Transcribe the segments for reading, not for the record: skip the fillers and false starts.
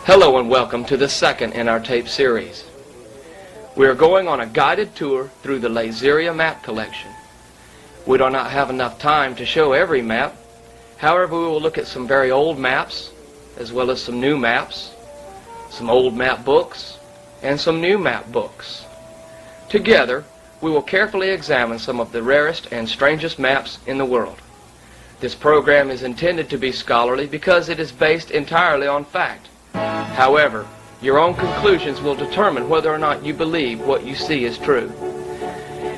Hello and welcome to the second in our tape series. We are going on a guided tour through the Lazeria Map collection. We do not have enough time to show every map. However, we will look at some very old maps, as well as some new maps, some old map books, and some new map books. Together, we will carefully examine some of the rarest and strangest maps in the world. This program is intended to be scholarly because it is based entirely on fact. However, your own conclusions will determine whether or not you believe what you see is true.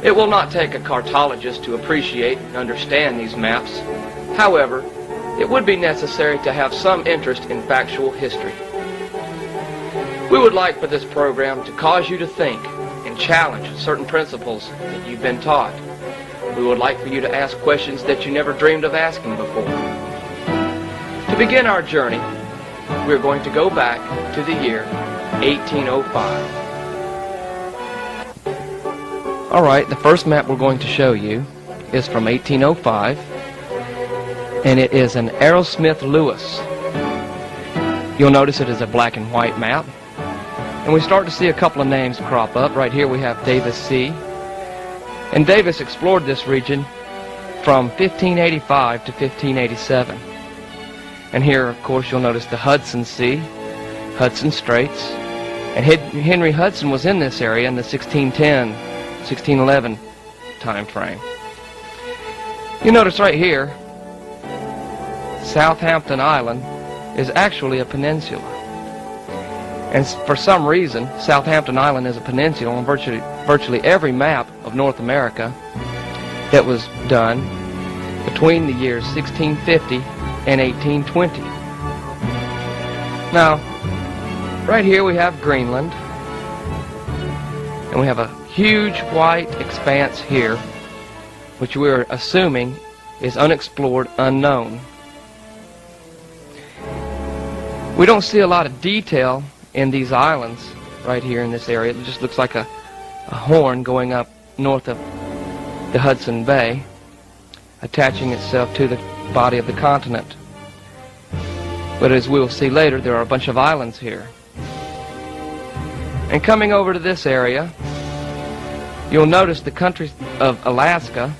It will not take a cartologist to appreciate and understand these maps. However, it would be necessary to have some interest in factual history. We would like for this program to cause you to think and challenge certain principles that you've been taught. We would like for you to ask questions that you never dreamed of asking before. To begin our journey, we're going to go back to the year 1805. Alright, the first map we're going to show you is from 1805, and it is an Arrowsmith Lewis. You'll notice it is a black and white map, and we start to see a couple of names crop up. Right here we have Davis C. And Davis explored this region from 1585 to 1587. And here, of course, you'll notice the Hudson Sea, Hudson Straits. And Henry Hudson was in this area in the 1610, 1611 time frame. You notice right here, Southampton Island is actually a peninsula. And for some reason, Southampton Island is a peninsula on virtually every map of North America that was done between the years 1650 and 1820. Now, right here we have Greenland, and we have a huge white expanse here, which we're assuming is unexplored, unknown. We don't see a lot of detail in these islands right here in this area. It just looks like a horn going up north of the Hudson Bay, attaching itself to the body of the continent. But as we will see later, there are a bunch of islands here. And coming over to this area, you'll notice the country of Alaska,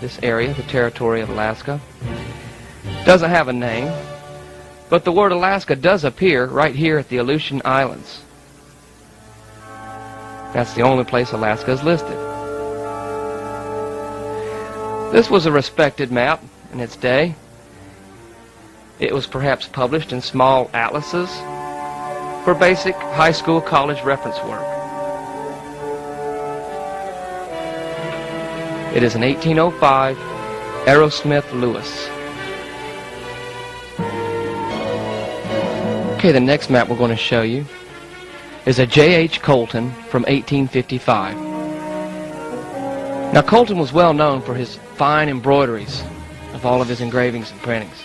this area, the territory of Alaska, doesn't have a name, but the word Alaska does appear right here at the Aleutian Islands. That's the only place Alaska is listed. This was a respected map in its day. It was perhaps published in small atlases for basic high school, college reference work. It is an 1805 Arrowsmith Lewis. Okay, the next map we're going to show you is a J.H. Colton from 1855. Now, Colton was well known for his fine embroideries of all of his engravings and printings.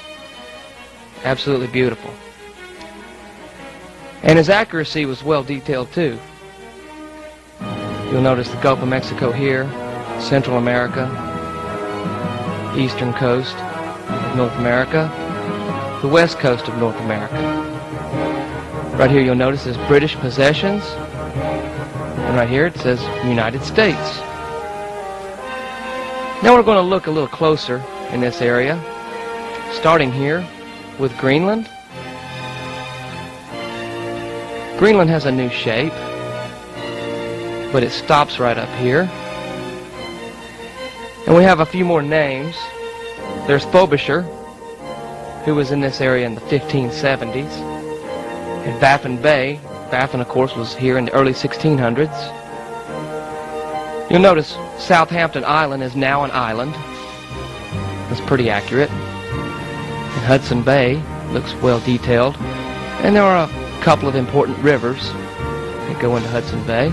Absolutely beautiful. And his accuracy was well detailed too. You'll notice the Gulf of Mexico here, Central America, eastern coast of North America, the west coast of North America. Right here you'll notice there's British possessions, and right here it says United States. Now we're going to look a little closer in this area, starting here with Greenland. Greenland has a new shape, but it stops right up here. And we have a few more names. There's Frobisher, who was in this area in the 1570s. And Baffin Bay. Baffin, of course, was here in the early 1600s. You'll notice Southampton Island is now an island. That's pretty accurate. And Hudson Bay looks well detailed. And there are a couple of important rivers that go into Hudson Bay.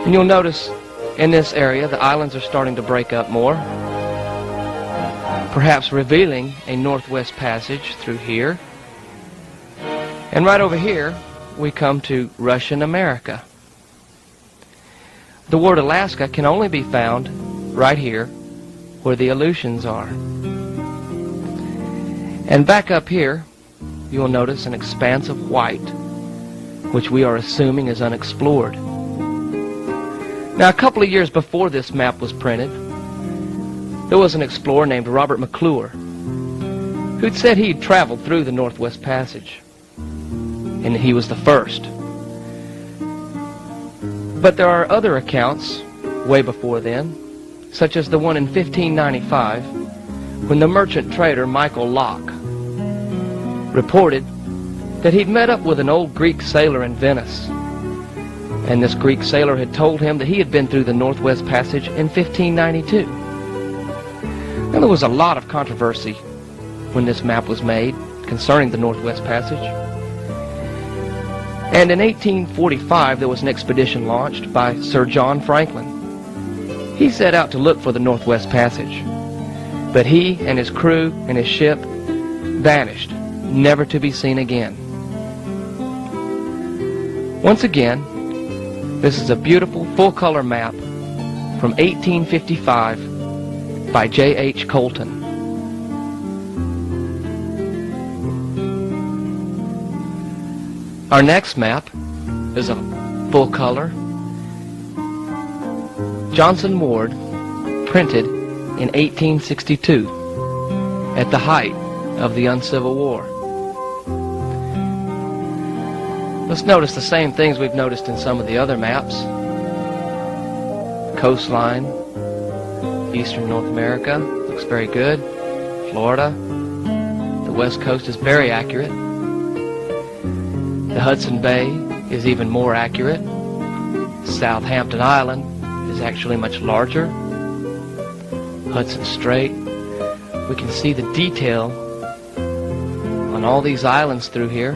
And you'll notice in this area the islands are starting to break up more, perhaps revealing a northwest passage through here. And right over here we come to Russian America. The word Alaska can only be found right here where the Aleutians are. And back up here you will notice an expanse of white, which we are assuming is unexplored. Now, a couple of years before this map was printed, there was an explorer named Robert McClure who'd said he'd traveled through the Northwest Passage, and he was the first. But there are other accounts way before then, such as the one in 1595, when the merchant trader Michael Locke reported that he'd met up with an old Greek sailor in Venice, and this Greek sailor had told him that he had been through the Northwest Passage in 1592. Now, there was a lot of controversy when this map was made concerning the Northwest Passage. And in 1845, there was an expedition launched by Sir John Franklin. He set out to look for the Northwest Passage, but he and his crew and his ship vanished, never to be seen again. Once again, this is a beautiful full-color map from 1855 by J.H. Colton. Our next map is a full-color Johnson Ward, printed in 1862 at the height of the Uncivil War. Let's notice the same things we've noticed in some of the other maps. Coastline, eastern North America, looks very good. Florida, the west coast is very accurate. The Hudson Bay is even more accurate. Southampton Island is actually much larger. Hudson Strait, we can see the detail on all these islands through here.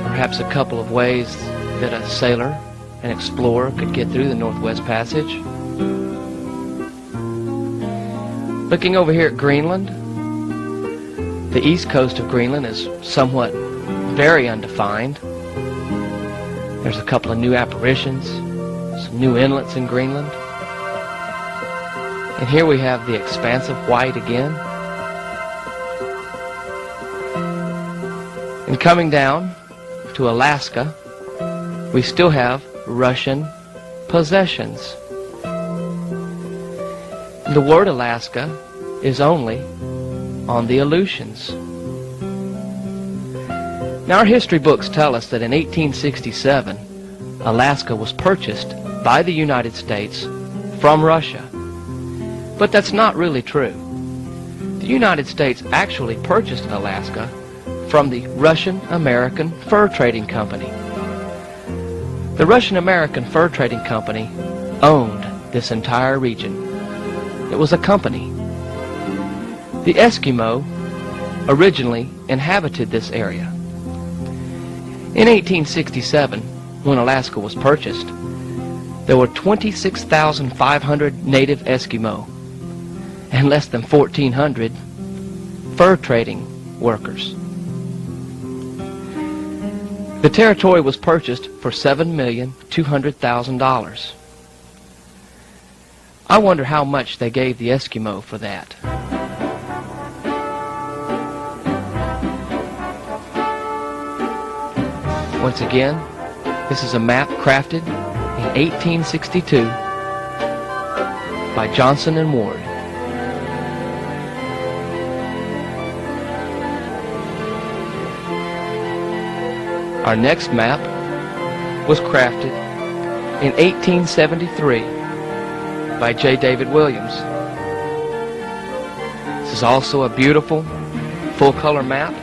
Perhaps a couple of ways that a sailor, an explorer, could get through the Northwest Passage. Looking over here at Greenland, the east coast of Greenland is somewhat very undefined. There's a couple of new apparitions, some new inlets in Greenland. And here we have the expanse of white again. And coming down to Alaska, we still have Russian possessions. The word Alaska is only on the Aleutians. Now, our history books tell us that in 1867, Alaska was purchased by the United States from Russia. But that's not really true. The United States actually purchased Alaska from the Russian-American Fur Trading Company. The Russian-American Fur Trading Company owned this entire region. It was a company. The Eskimo originally inhabited this area. In 1867, when Alaska was purchased, there were 26,500 native Eskimo and less than 1,400 fur trading workers. The territory was purchased for $7,200,000. I wonder how much they gave the Eskimo for that. Once again, this is a map crafted in 1862 by Johnson and Ward. Our next map was crafted in 1873 by J. David Williams. This is also a beautiful full-color map.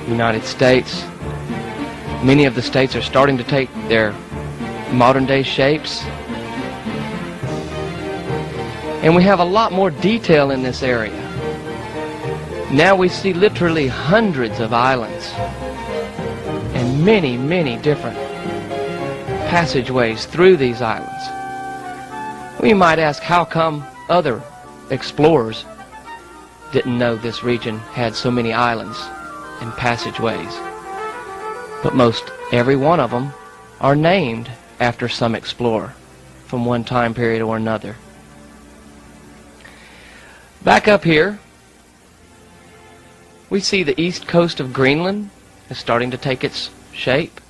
United States. Many of the states are starting to take their modern-day shapes. And we have a lot more detail in this area. Now we see literally hundreds of islands and many, many different passageways through these islands. We might ask, how come other explorers didn't know this region had so many islands and passageways? But most every one of them are named after some explorer from one time period or another. Back up here, we see the east coast of Greenland is starting to take its shape.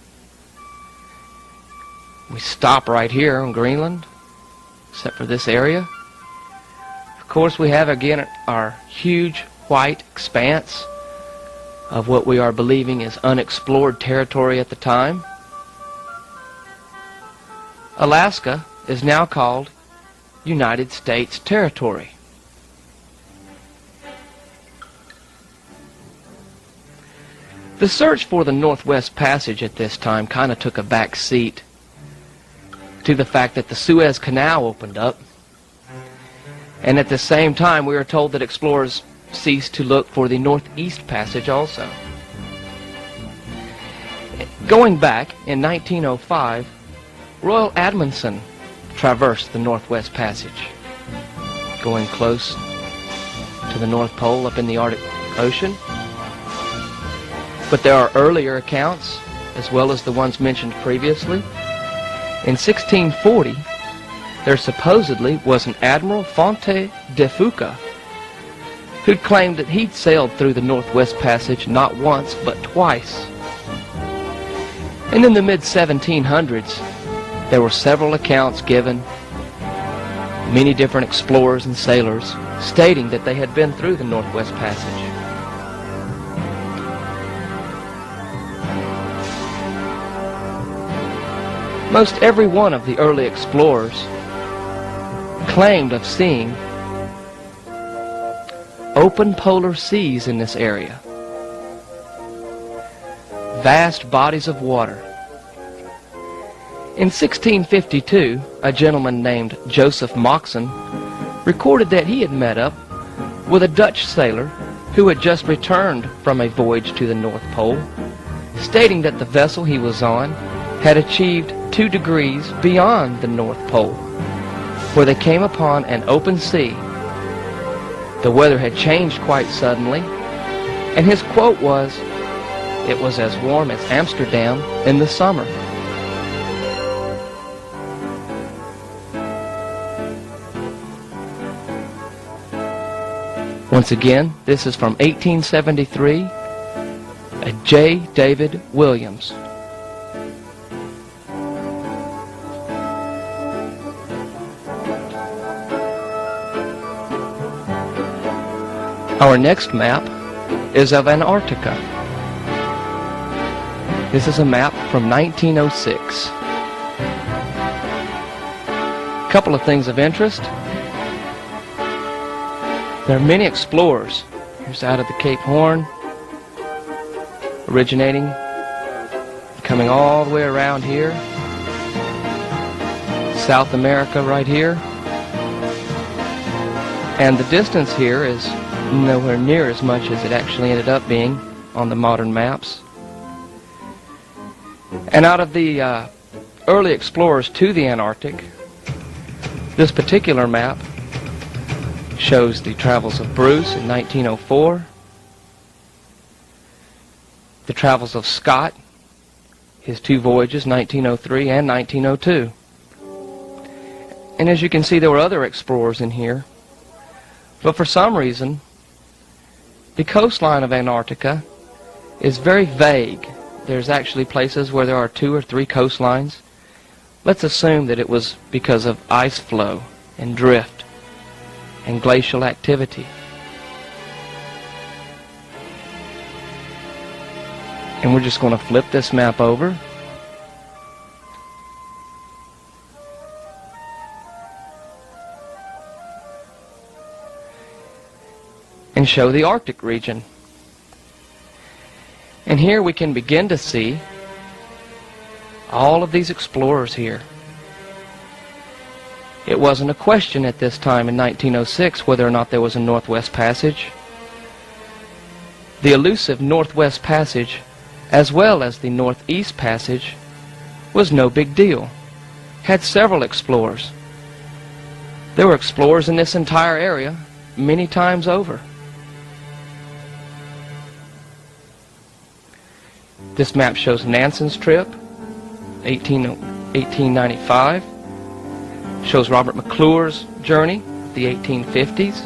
We stop right here on Greenland, except for this area. Of course, we have again our huge white expanse of what we are believing is unexplored territory at the time. Alaska is now called United States territory. The search for the Northwest Passage at this time kind of took a back seat to the fact that the Suez Canal opened up, and at the same time we are told that explorers ceased to look for the Northeast Passage also. Going back in 1905, Royal Amundsen traversed the Northwest Passage, going close to the North Pole up in the Arctic Ocean. But there are earlier accounts, as well as the ones mentioned previously. In 1640, there supposedly was an Admiral Fonte de Fuca who'd claimed that he'd sailed through the Northwest Passage not once but twice. And in the mid-1700s, there were several accounts given, many different explorers and sailors stating that they had been through the Northwest Passage. Most every one of the early explorers claimed of seeing open polar seas in this area, vast bodies of water. In 1652, a gentleman named Joseph Moxon recorded that he had met up with a Dutch sailor who had just returned from a voyage to the North Pole, stating that the vessel he was on had achieved 2 degrees beyond the North Pole, where they came upon an open sea. The weather had changed quite suddenly, and his quote was, "It was as warm as Amsterdam in the summer." Once again, this is from 1873, a J. David Williams. Our next map is of Antarctica. This is a map from 1906. A couple of things of interest. There are many explorers. Here's out of the Cape Horn, originating, coming all the way around here. South America right here. And the distance here is nowhere near as much as it actually ended up being on the modern maps. And out of the early explorers to the Antarctic, this particular map shows the travels of Bruce in 1904, the travels of Scott, his 2 voyages, 1903 and 1902. And as you can see, there were other explorers in here, but for some reason, the coastline of Antarctica is very vague. There's actually places where there are 2 or 3 coastlines. Let's assume that it was because of ice flow and drift and glacial activity. And we're just going to flip this map over. And show the Arctic region. And here we can begin to see all of these explorers here. It wasn't a question at this time in 1906 whether or not there was a Northwest Passage. The elusive Northwest Passage, as well as the Northeast Passage, was no big deal. Had several explorers. There were explorers in this entire area many times over. This map shows Nansen's trip, 1895. Shows Robert McClure's journey, the 1850s.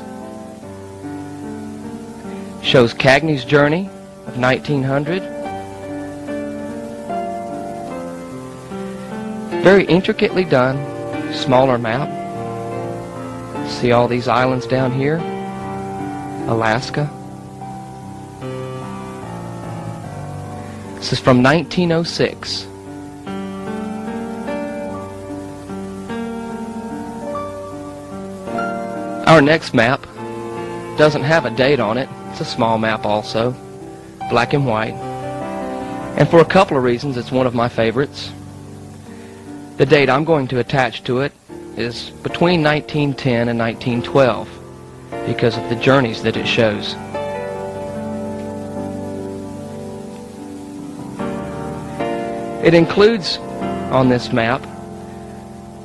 Shows Cagney's journey of 1900. Very intricately done, smaller map. See all these islands down here? Alaska. This is from 1906. Our next map doesn't have a date on it. It's a small map also, black and white. And for a couple of reasons, it's one of my favorites. The date I'm going to attach to it is between 1910 and 1912 because of the journeys that it shows. It includes on this map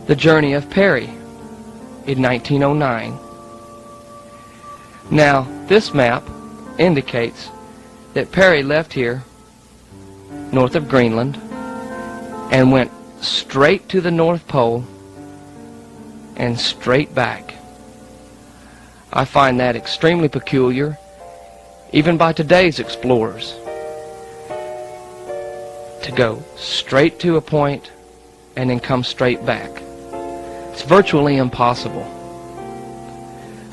the journey of Perry in 1909. Now, this map indicates that Perry left here north of Greenland and went straight to the North Pole and straight back. I find that extremely peculiar, even by today's explorers, to go straight to a point and then come straight back. It's virtually impossible.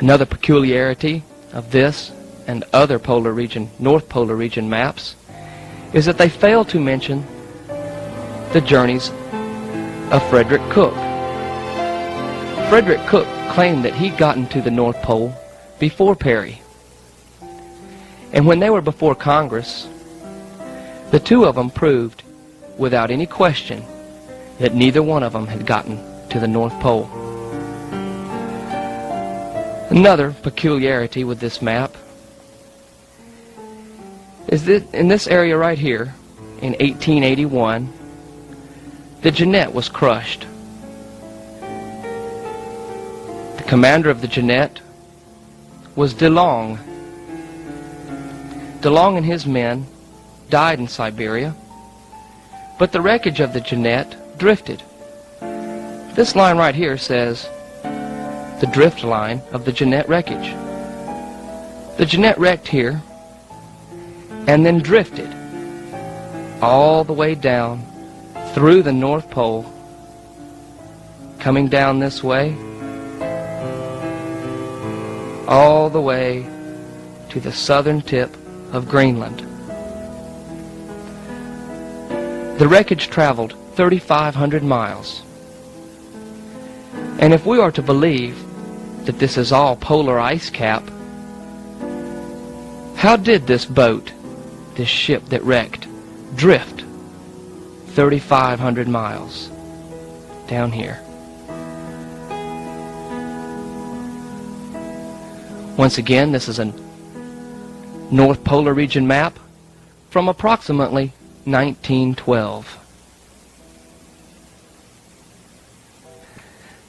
Another peculiarity of this and other polar region, North Polar region maps is that they fail to mention the journeys of Frederick Cook. Frederick Cook claimed that he'd gotten to the North Pole before Perry. And when they were before Congress, the two of them proved without any question that neither one of them had gotten to the North Pole. Another peculiarity with this map is that in this area right here, in 1881, the Jeannette was crushed. The commander of the Jeannette was DeLong. DeLong and his men died in Siberia, but the wreckage of the Jeannette drifted. This line right here says the drift line of the Jeannette wreckage. The Jeannette wrecked here and then drifted all the way down through the North Pole, coming down this way, all the way to the southern tip of Greenland. The wreckage traveled 3,500 miles. And if we are to believe that this is all polar ice cap, how did this boat, this ship that wrecked, drift 3,500 miles down here? Once again, this is a North Polar region map from approximately 1912.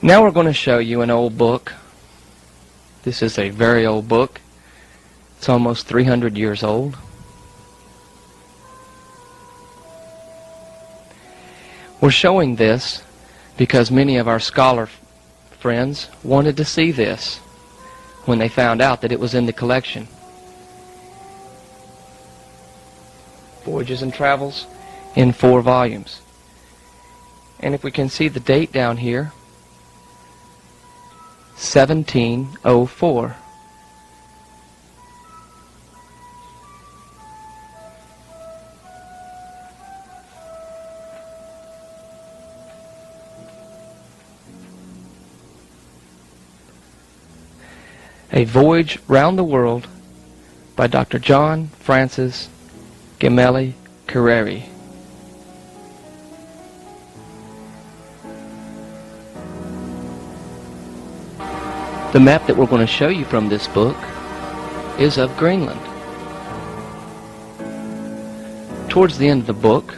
Now we're going to show you an old book. This is a very old book. It's almost 300 years old. We're showing this because many of our scholar friends wanted to see this when they found out that it was in the collection. Voyages and Travels in 4 volumes. And if we can see the date down here, 1704. A Voyage Round the World by Dr. John Francis Gemelli Carreri. The map that we're going to show you from this book is of Greenland. Towards the end of the book,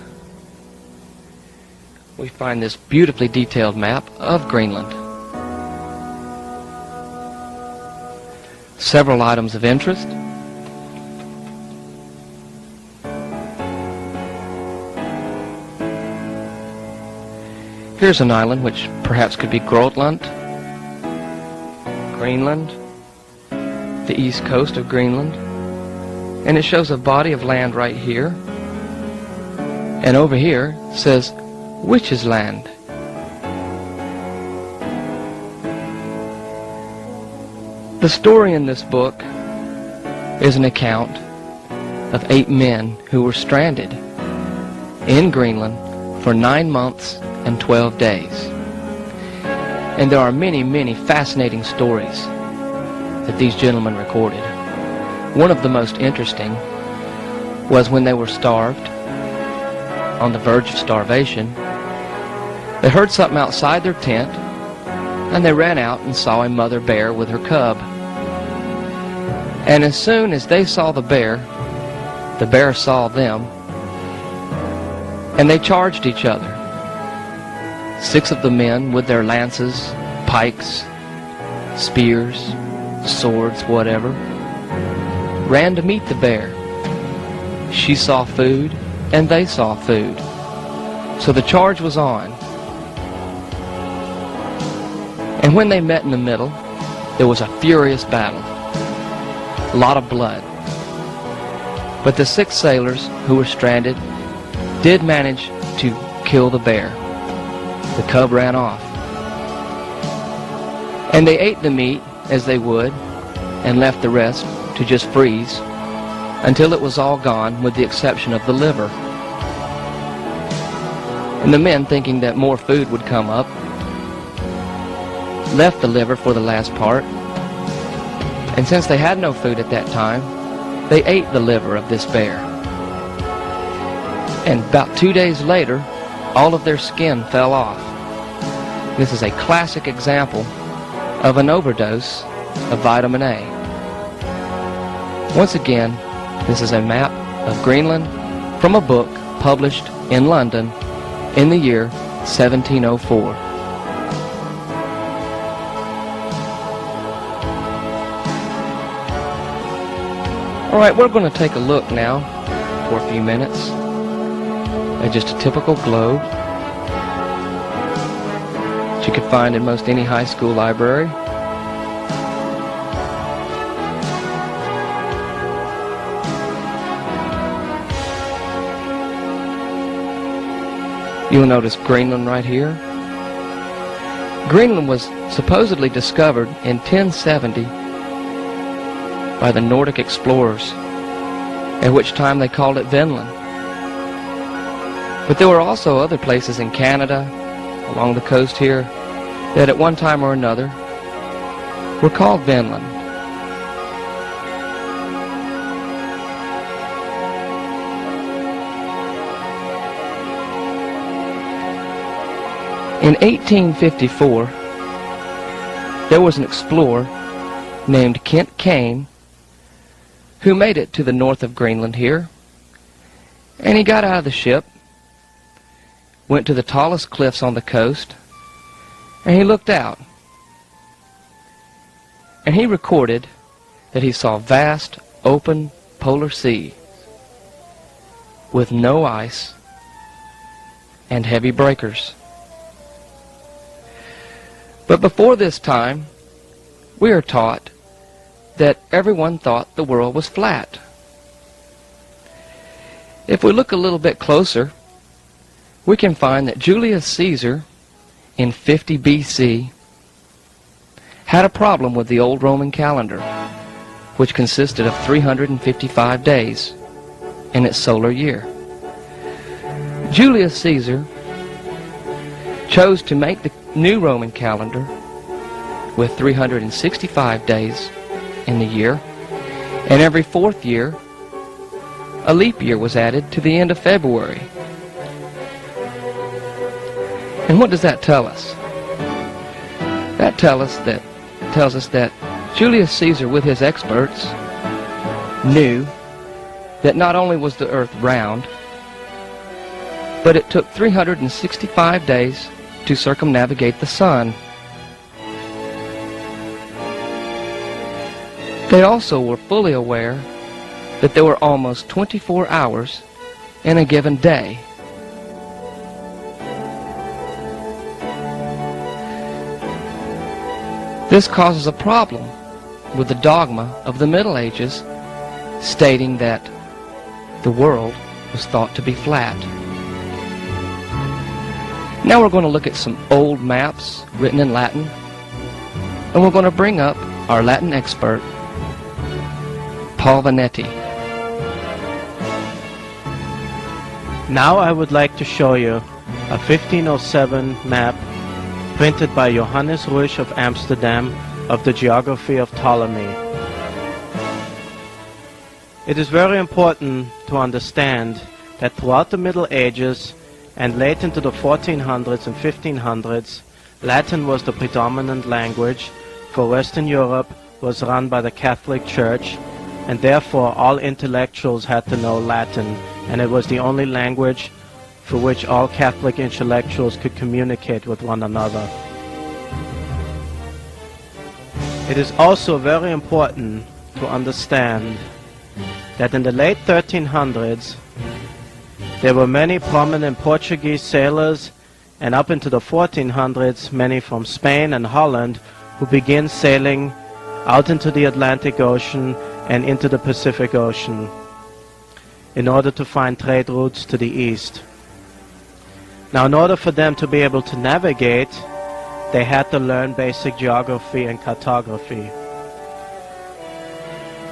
we find this beautifully detailed map of Greenland. Several items of interest. Here's an island which perhaps could be Grönland, Greenland, the east coast of Greenland. And it shows a body of land right here. And over here says Witch's Land. The story in this book is an account of 8 men who were stranded in Greenland for 9 months and 12 days. And there are many, many fascinating stories that these gentlemen recorded. One of the most interesting was when they were starved, on the verge of starvation. They heard something outside their tent, and they ran out and saw a mother bear with her cub. And as soon as they saw the bear saw them, and they charged each other. 6 of the men with their lances, pikes, spears, swords, whatever, ran to meet the bear. She saw food, and they saw food. So the charge was on. And when they met in the middle, there was a furious battle. A lot of blood. But the 6 sailors who were stranded did manage to kill the bear. The cub ran off. And they ate the meat as they would and left the rest to just freeze until it was all gone with the exception of the liver. And the men, thinking that more food would come up, left the liver for the last part. And since they had no food at that time, they ate the liver of this bear. And about 2 days later, all of their skin fell off. This is a classic example of an overdose of vitamin A. Once again, this is a map of Greenland from a book published in London in the year 1704. Alright, we're going to take a look now for a few minutes at just a typical globe that you could find in most any high school library. You'll notice Greenland right here. Greenland was supposedly discovered in 1070 by the Nordic explorers, at which time they called it Vinland. But there were also other places in Canada, along the coast here, that at one time or another were called Vinland. In 1854, there was an explorer named Kent Kane who made it to the north of Greenland here, and he got out of the ship, went to the tallest cliffs on the coast, and he looked out, and he recorded that he saw vast open polar sea with no ice and heavy breakers. But before this time, we are taught that everyone thought the world was flat. If we look a little bit closer, we can find that Julius Caesar in 50 BC had a problem with the old Roman calendar, which consisted of 355 days in its solar year. Julius Caesar chose to make the new Roman calendar with 365 days in the year, and every 4th year a leap year was added to the end of February. And what does that tell us? That tells us that Julius Caesar, with his experts, knew that not only was the earth round, but it took 365 days to circumnavigate the sun. They also were fully aware that there were almost 24 hours in a given day. This causes a problem with the dogma of the Middle Ages, stating that the world was thought to be flat. Now we're going to look at some old maps written in Latin, and we're going to bring up our Latin expert, Paul Vanetti. Now I would like to show you a 1507 map printed by Johannes Ruisch of Amsterdam of the geography of Ptolemy. It is very important to understand that throughout the Middle Ages and late into the 1400s and 1500s, Latin was the predominant language, for Western Europe was run by the Catholic Church, and therefore all intellectuals had to know Latin, and it was the only language for which all Catholic intellectuals could communicate with one another. It is also very important to understand that in the late 1300s there were many prominent Portuguese sailors, and up into the 1400s many from Spain and Holland who began sailing out into the Atlantic Ocean and into the Pacific Ocean in order to find trade routes to the east. Now, in order for them to be able to navigate, they had to learn basic geography and cartography.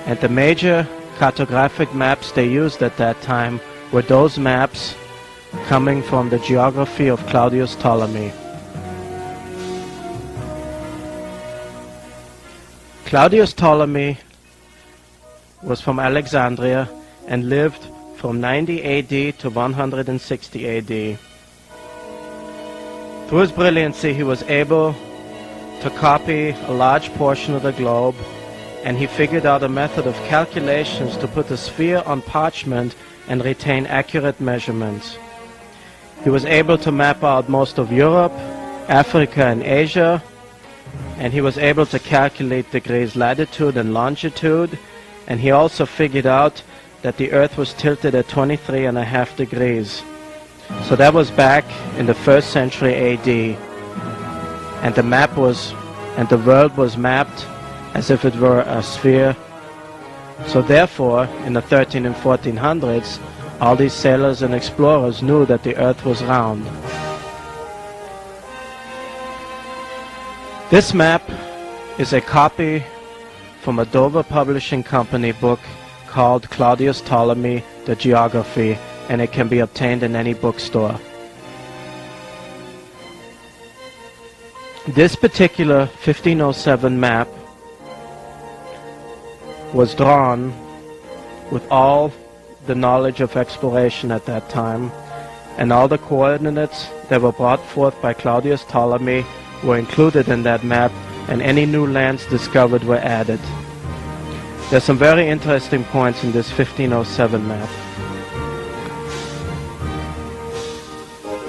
And the major cartographic maps they used at that time were those maps coming from the geography of Claudius Ptolemy. Claudius Ptolemy was from Alexandria and lived from 90 AD to 160 AD. Through his brilliancy, he was able to copy a large portion of the globe, and he figured out a method of calculations to put the sphere on parchment and retain accurate measurements. He was able to map out most of Europe, Africa, and Asia, and he was able to calculate degrees latitude and longitude, and he also figured out that the Earth was tilted at 23.5 degrees. So that was back in the 1st century AD, and the world was mapped as if it were a sphere. So therefore, in the 13 and 1400s, all these sailors and explorers knew that the Earth was round. This map is a copy from a Dover Publishing Company book called Claudius Ptolemy, the Geography, and it can be obtained in any bookstore. This particular 1507 map was drawn with all the knowledge of exploration at that time, and all the coordinates that were brought forth by Claudius Ptolemy were included in that map, and any new lands discovered were added. There's some very interesting points in this 1507 map.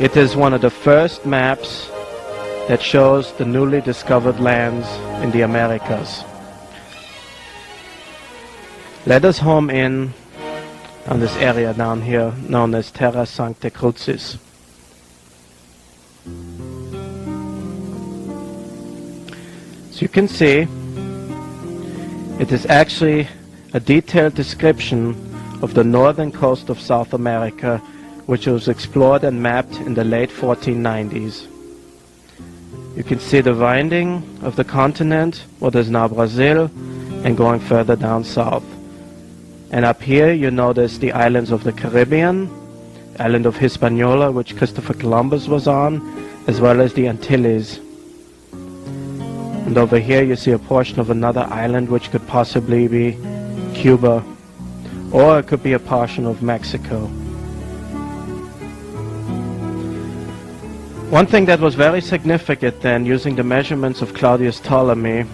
It is one of the first maps that shows the newly discovered lands in the Americas. Let us home in on this area down here known as Terra Sancta Crucis. As you can see, it is actually a detailed description of the northern coast of South America, which was explored and mapped in the late 1490s. You can see the winding of the continent, what is now Brazil, and going further down south. And up here you notice the islands of the Caribbean, island of Hispaniola, which Christopher Columbus was on, as well as the Antilles. And over here you see a portion of another island, which could possibly be Cuba, or it could be a portion of Mexico. One thing that was very significant then, using the measurements of Claudius Ptolemy,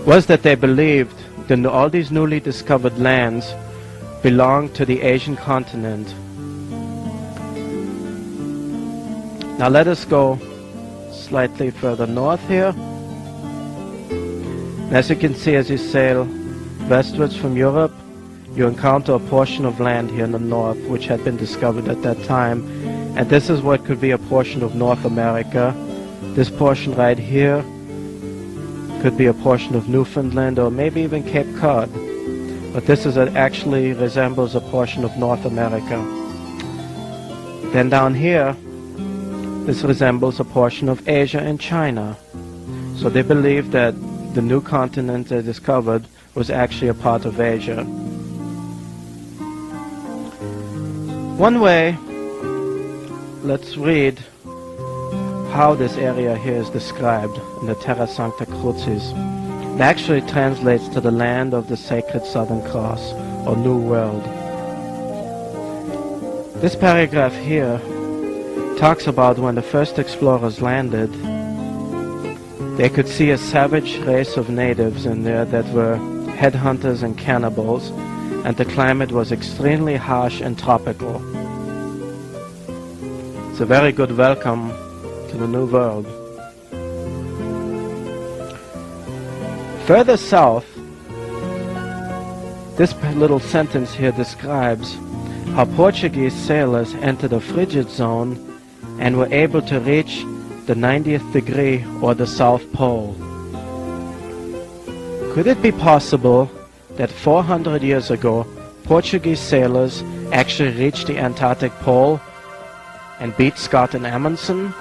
was that they believed that all these newly discovered lands belonged to the Asian continent. Now let us go slightly further north here. And as you can see, as you sail westwards from Europe, you encounter a portion of land here in the north which had been discovered at that time. And this is what could be a portion of North America. This portion right here could be a portion of Newfoundland or maybe even Cape Cod. but this actually resembles a portion of North America. Then down here, this resembles a portion of Asia and China. So they believe that the new continent they discovered was actually a part of Asia. One way, let's read how this area here is described in the Terra Sancta Crucis. It actually translates to the land of the Sacred Southern Cross, or New World. This paragraph here talks about when the first explorers landed. They could see a savage race of natives in there that were headhunters and cannibals, and the climate was extremely harsh and tropical. It's a very good welcome to the New World. Further south, this little sentence here describes how Portuguese sailors entered a frigid zone and were able to reach the 90th degree or the South Pole. Could it be possible that 400 years ago Portuguese sailors actually reached the Antarctic Pole and beat Scott and Amundsen?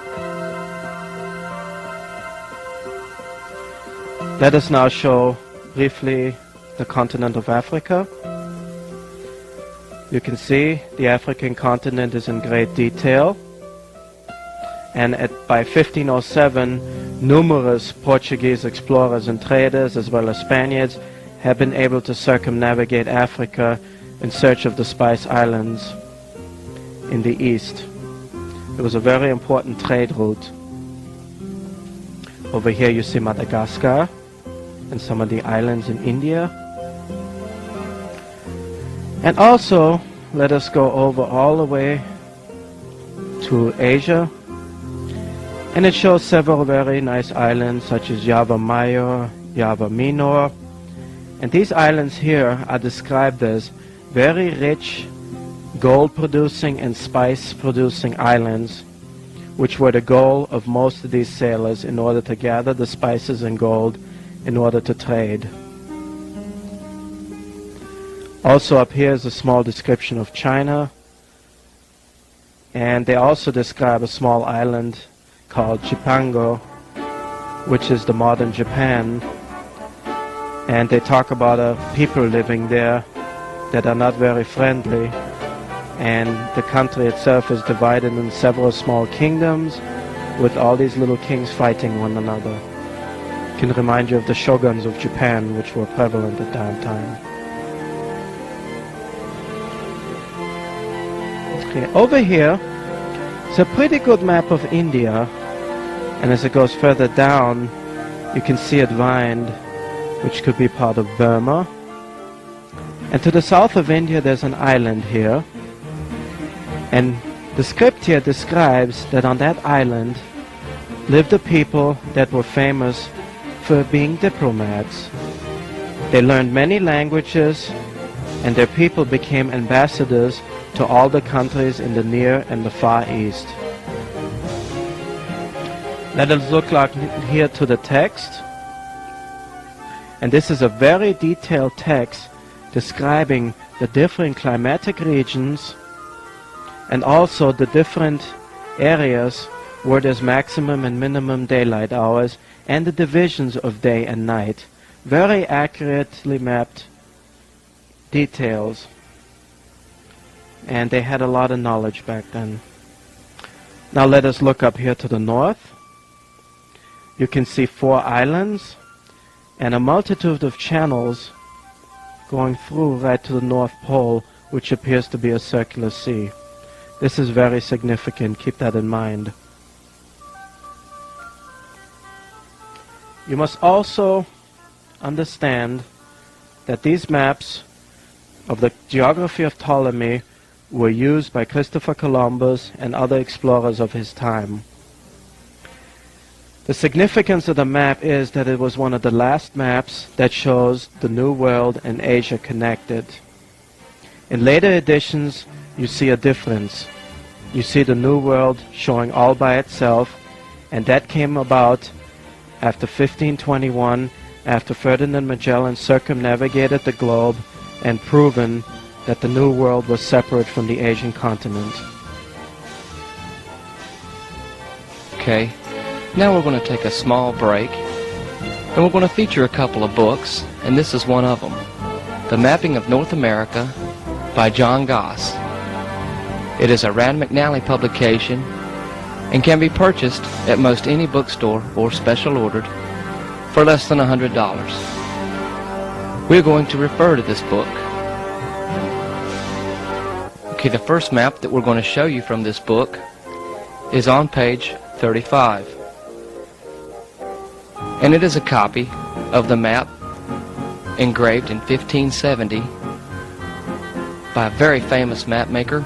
Let us now show briefly the continent of Africa. You can see the African continent is in great detail, and by 1507 numerous Portuguese explorers and traders as well as Spaniards have been able to circumnavigate Africa in search of the Spice Islands in the east. It was a very important trade route. Over here you see Madagascar and some of the islands in India. And also, let us go over all the way to Asia. And it shows several very nice islands such as Java Major, Java Minor. And these islands here are described as very rich gold producing and spice producing islands, which were the goal of most of these sailors in order to gather the spices and gold in order to trade. Also up here is a small description of China, and they also describe a small island called Chipango, which is the modern Japan, and they talk about people living there that are not very friendly, and the country itself is divided in several small kingdoms with all these little kings fighting one another. Can remind you of the shoguns of Japan, which were prevalent at that time. Okay, over here is a pretty good map of India, and as it goes further down, you can see it vined, which could be part of Burma. And to the south of India, there's an island here, and the script here describes that on that island lived a people that were famous for being diplomats. They learned many languages, and their people became ambassadors to all the countries in the Near and the Far East. Let us look here to the text. And this is a very detailed text describing the different climatic regions and also the different areas where there's maximum and minimum daylight hours and the divisions of day and night. Very accurately mapped details. And they had a lot of knowledge back then. Now let us look up here to the north. You can see 4 islands and a multitude of channels going through right to the North Pole, which appears to be a circular sea. This is very significant. Keep that in mind. You must also understand that these maps of the geography of Ptolemy were used by Christopher Columbus and other explorers of his time. The significance of the map is that it was one of the last maps that shows the New World and Asia connected. In later editions, you see a difference. You see the New World showing all by itself, and that came about after 1521, after Ferdinand Magellan circumnavigated the globe and proven that the New World was separate from the Asian continent. Okay, now we're going to take a small break, and we're going to feature a couple of books, and this is one of them, The Mapping of North America by John Goss. It is a Rand McNally publication and can be purchased at most any bookstore or special ordered for less than $100. We're going to refer to this book. Okay, the first map that we're going to show you from this book is on page 35. And it is a copy of the map engraved in 1570 by a very famous map maker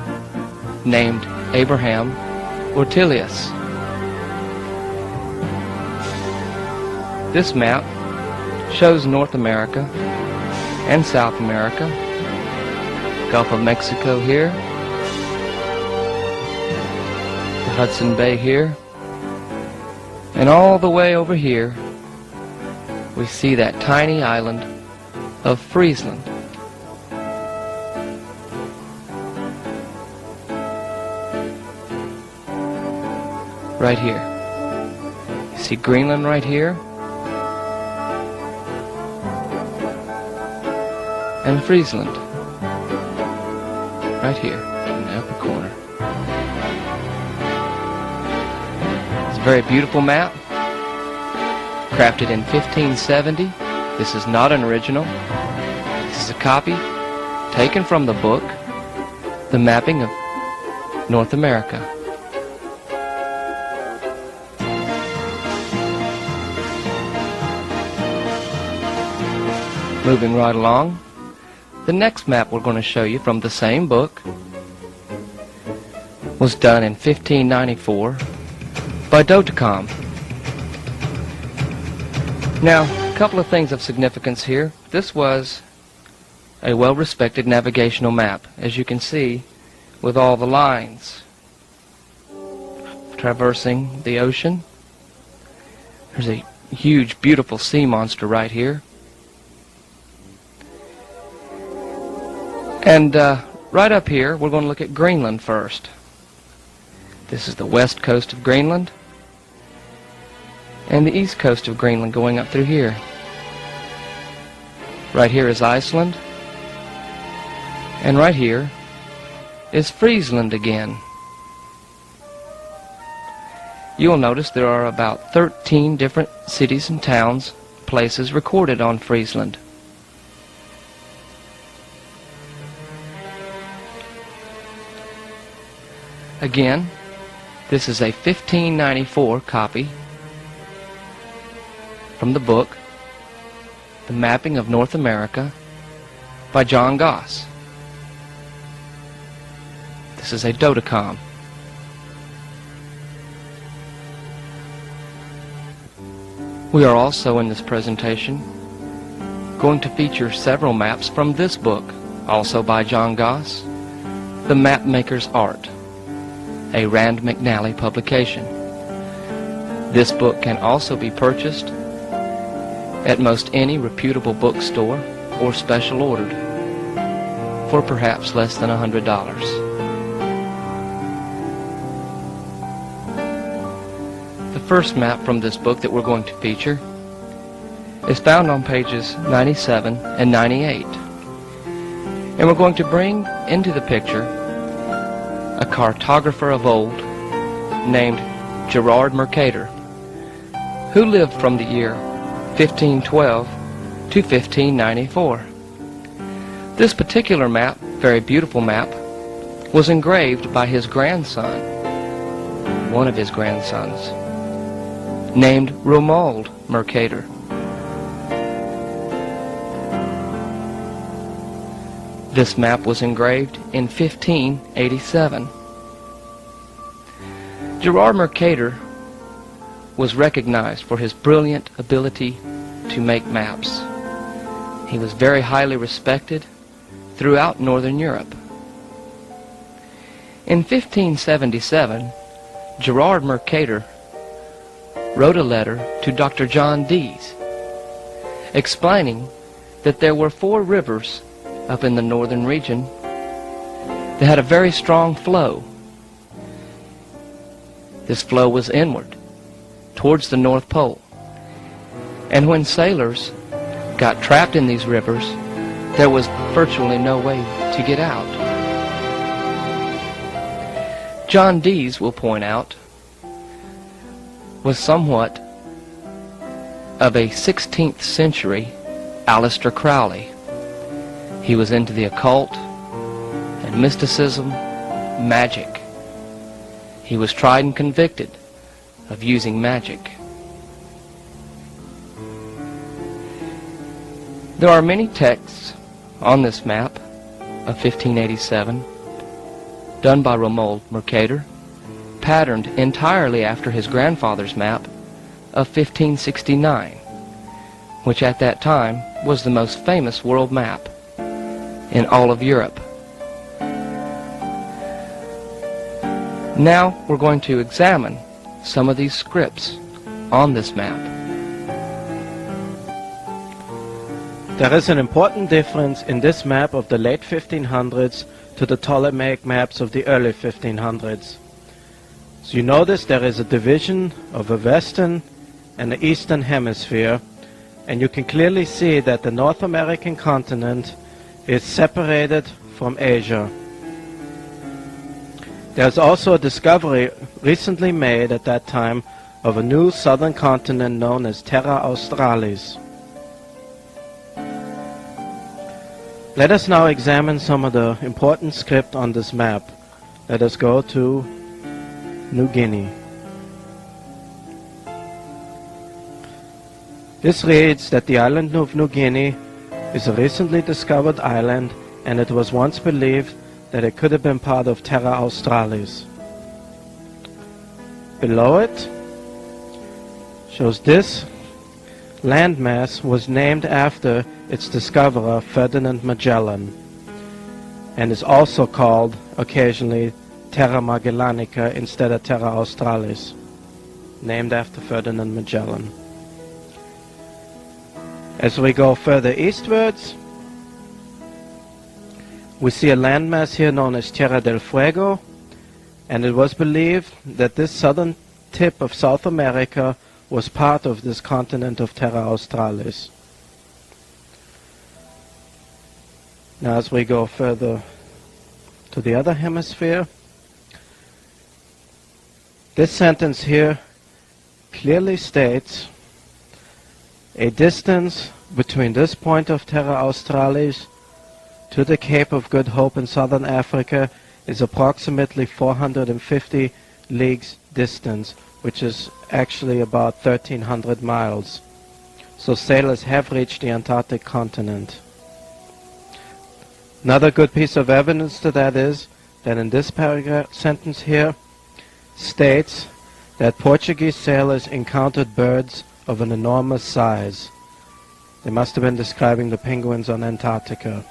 named Abraham Ortelius. This map shows North America and South America, Gulf of Mexico here, the Hudson Bay here, and all the way over here we see that tiny island of Friesland. Right here. You see Greenland right here, and Friesland right here in the upper corner. It's a very beautiful map, crafted in 1570. This is not an original. This is a copy taken from the book, The Mapping of North America. Moving right along, the next map we're going to show you from the same book was done in 1594 by Dotacom. Now, a couple of things of significance here. This was a well-respected navigational map, as you can see, with all the lines traversing the ocean. There's a huge, beautiful sea monster right here. And right up here, we're going to look at Greenland first. This is the west coast of Greenland, and the east coast of Greenland going up through here. Right here is Iceland, and right here is Friesland again. You'll notice there are about 13 different cities and towns, places recorded on Friesland. Again, this is a 1594 copy from the book, The Mapping of North America by John Goss. This is a Dotacom. We are also in this presentation going to feature several maps from this book, also by John Goss, The Mapmaker's Art, a Rand McNally publication. This book can also be purchased at most any reputable bookstore or special ordered for perhaps less than $100. The first map from this book that we're going to feature is found on pages 97 and 98. And we're going to bring into the picture a cartographer of old named Gerard Mercator, who lived from the year 1512 to 1594. This particular map, very beautiful map, was engraved by his grandson, one of his grandsons, named Romuald Mercator. This map was engraved in 1587. Gerard Mercator was recognized for his brilliant ability to make maps. He was very highly respected throughout Northern Europe. In 1577, Gerard Mercator wrote a letter to Dr. John Dees explaining that there were 4 rivers up in the northern region that had a very strong flow. This flow was inward, towards the North Pole. And when sailors got trapped in these rivers, there was virtually no way to get out. John Dees, will point out, was somewhat of a 16th century Aleister Crowley. He was into the occult and mysticism, magic. He was tried and convicted of using magic. There are many texts on this map of 1587 done by Romuald Mercator, patterned entirely after his grandfather's map of 1569, which at that time was the most famous world map in all of Europe. Now we're going to examine some of these scripts on this map. There is an important difference in this map of the late 1500s to the Ptolemaic maps of the early 1500s. So you notice there is a division of a western and an eastern hemisphere, and you can clearly see that the North American continent is separated from Asia. There's also a discovery recently made at that time of a new southern continent known as Terra Australis. Let us now examine some of the important script on this map. Let us go to New Guinea. This reads that the island of New Guinea is a recently discovered island, and it was once believed that it could have been part of Terra Australis. Below it shows this landmass was named after its discoverer, Ferdinand Magellan, and is also called occasionally Terra Magellanica instead of Terra Australis, named after Ferdinand Magellan. As we go further eastwards, we see a landmass here known as Tierra del Fuego, and it was believed that this southern tip of South America was part of this continent of Terra Australis. Now as we go further to the other hemisphere, this sentence here clearly states a distance between this point of Terra Australis to the Cape of Good Hope in southern Africa is approximately 450 leagues distance, which is actually about 1,300 miles. So sailors have reached the Antarctic continent. Another good piece of evidence to that is that in this paragraph sentence here states that Portuguese sailors encountered birds of an enormous size. They must have been describing the penguins on Antarctica.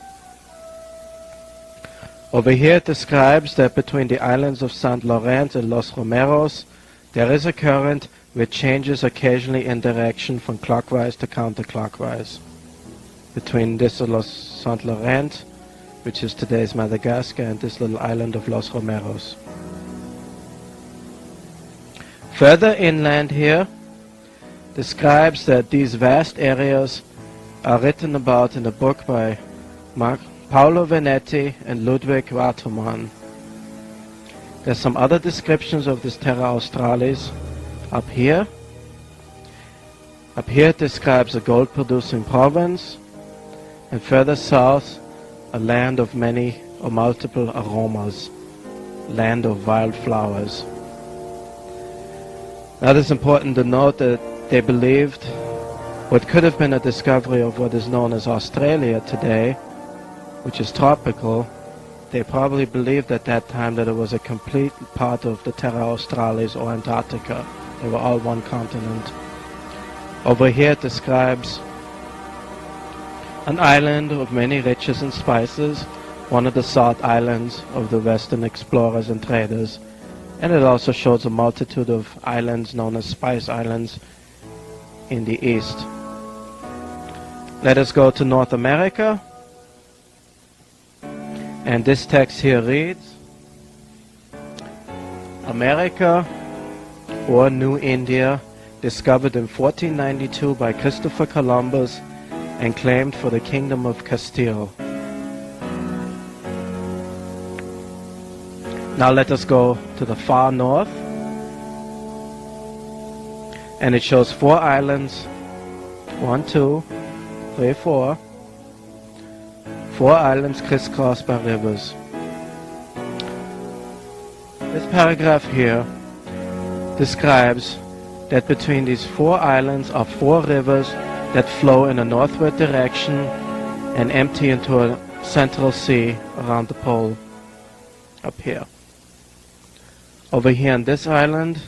Over here it describes that between the islands of St. Laurent and Los Romeros there is a current which changes occasionally in direction from clockwise to counterclockwise. Between this Los St. Laurent, which is today's Madagascar, and this little island of Los Romeros. Further inland here describes that these vast areas are written about in a book by Paolo Venetti and Ludwig Watermann. There's some other descriptions of this Terra Australis up here. Up here it describes a gold-producing province, and further south a land of many or multiple aromas, land of wild flowers. Now it is important to note that they believed what could have been a discovery of what is known as Australia today, which is tropical. They probably believed at that time that it was a complete part of the Terra Australis or Antarctica. They were all one continent. Over here it describes an island of many riches and spices, one of the sought islands of the western explorers and traders, and it also shows a multitude of islands known as Spice Islands in the east. Let us go to North America. And this text here reads, America, or New India, discovered in 1492 by Christopher Columbus and claimed for the Kingdom of Castile. Now let us go to the far north, and it shows 4 islands, 1, 2, 3, 4, 4 islands crisscrossed by rivers. This paragraph here describes that between these 4 islands are 4 rivers that flow in a northward direction and empty into a central sea around the pole up here. Over here on this island,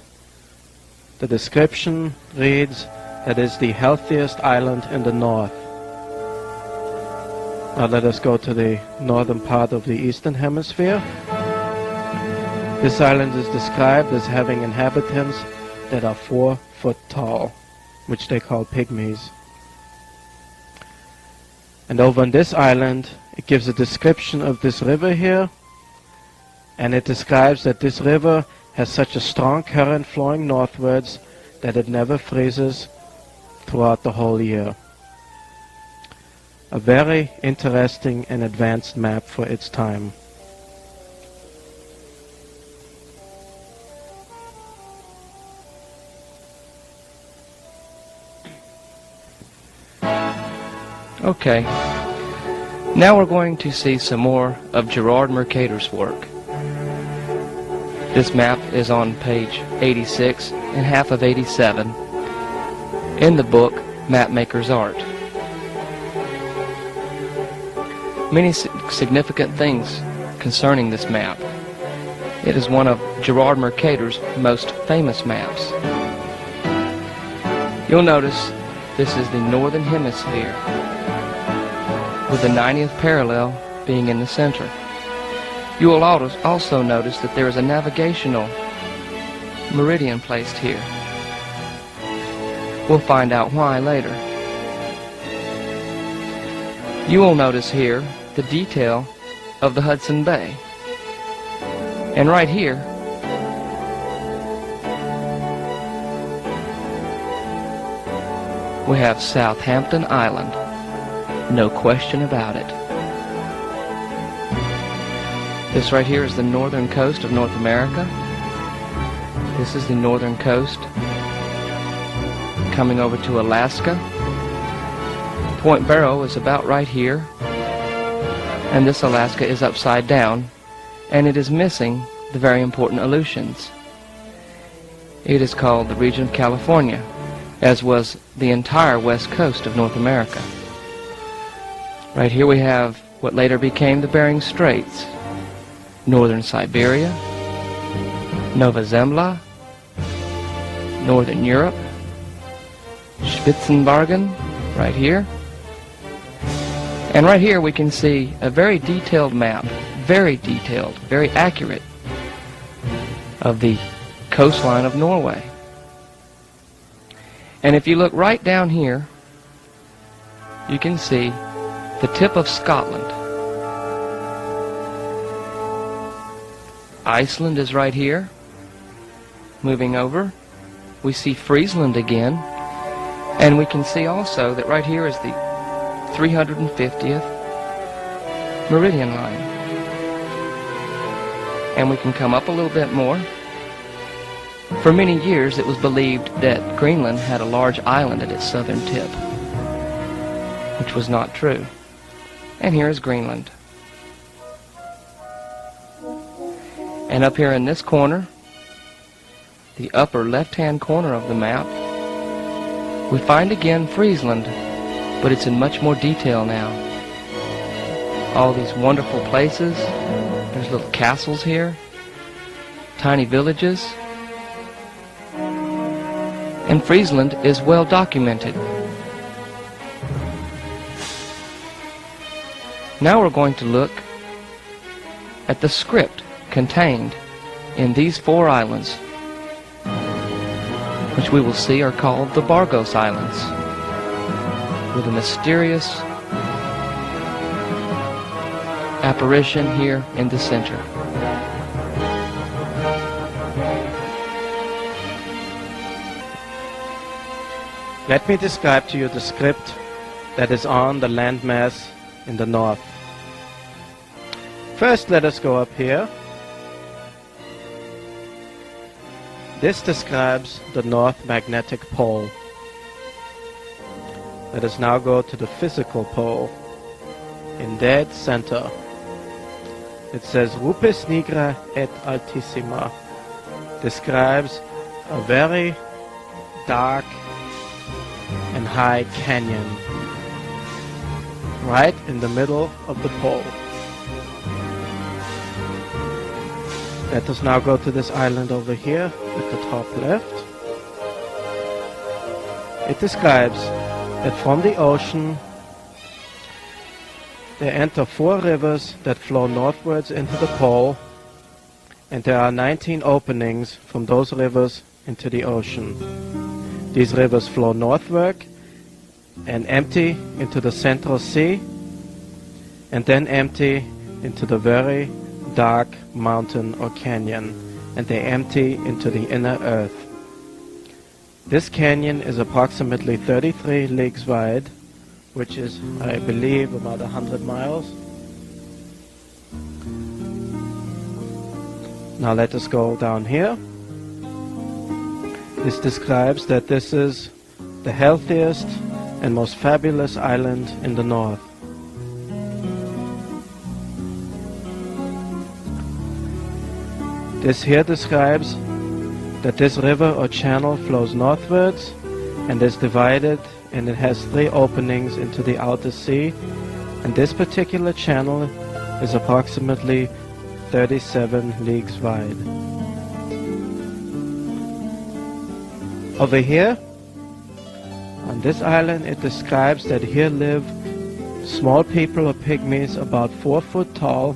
the description reads that it's the healthiest island in the north. Now let us go to the northern part of the eastern hemisphere. This island is described as having inhabitants that are 4 foot tall, which they call pygmies. And over on this island, it gives a description of this river here, and it describes that this river has such a strong current flowing northwards that it never freezes throughout the whole year. A very interesting and advanced map for its time. Okay, now we're going to see some more of Gerard Mercator's work. This map is on page 86 and half of 87 in the book Mapmaker's Art. Many significant things concerning this map. It is one of Gerard Mercator's most famous maps. You'll notice this is the northern hemisphere, with the 90th parallel being in the center. You will also notice that there is a navigational meridian placed here. We'll find out why later. You will notice here the detail of the Hudson Bay. And right here, we have Southampton Island. No question about it. This right here is the northern coast of North America. This is the northern coast coming over to Alaska. Point Barrow is about right here, and this Alaska is upside down, and it is missing the very important Aleutians. It is called the region of California, as was the entire west coast of North America. Right here we have what later became the Bering Straits, northern Siberia, Nova Zembla, northern Europe, Spitzenbergen, right here. And right here we can see a very detailed map, very detailed, very accurate, of the coastline of Norway. And if you look right down here, you can see the tip of Scotland. Iceland is right here. Moving over, we see Friesland again, and we can see also that right here is the 350th meridian line. And we can come up a little bit more. For many years it was believed that Greenland had a large island at its southern tip, which was not true. And here is Greenland. And up here in this corner, the upper left-hand corner of the map, we find again Friesland, but it's in much more detail now. All these wonderful places. There's little castles here, tiny villages, and Friesland is well documented. Now we're going to look at the script contained in these 4 islands, which we will see are called the Bargos Islands, with a mysterious apparition here in the center. Let me describe to you the script that is on the landmass in the north. First, let us go up here. This describes the North Magnetic Pole. Let us now go to the physical pole. In dead center, it says Rupes nigra et altissima. Describes a very dark and high canyon right in the middle of the pole. Let us now go to this island over here at the top left. It describes that from the ocean they enter 4 rivers that flow northwards into the pole, and there are 19 openings from those rivers into the ocean. These rivers flow northward and empty into the Central Sea, and then empty into the very dark mountain or canyon, and they empty into the inner earth. This canyon is approximately 33 leagues wide, which is, I believe, about 100 miles. Now let us go down here. This describes that this is the healthiest and most fabulous island in the north. This here describes that this river or channel flows northwards and is divided, and it has 3 openings into the outer sea, and this particular channel is approximately 37 leagues wide. Over here on this island, it describes that here live small people or pygmies about 4 foot tall,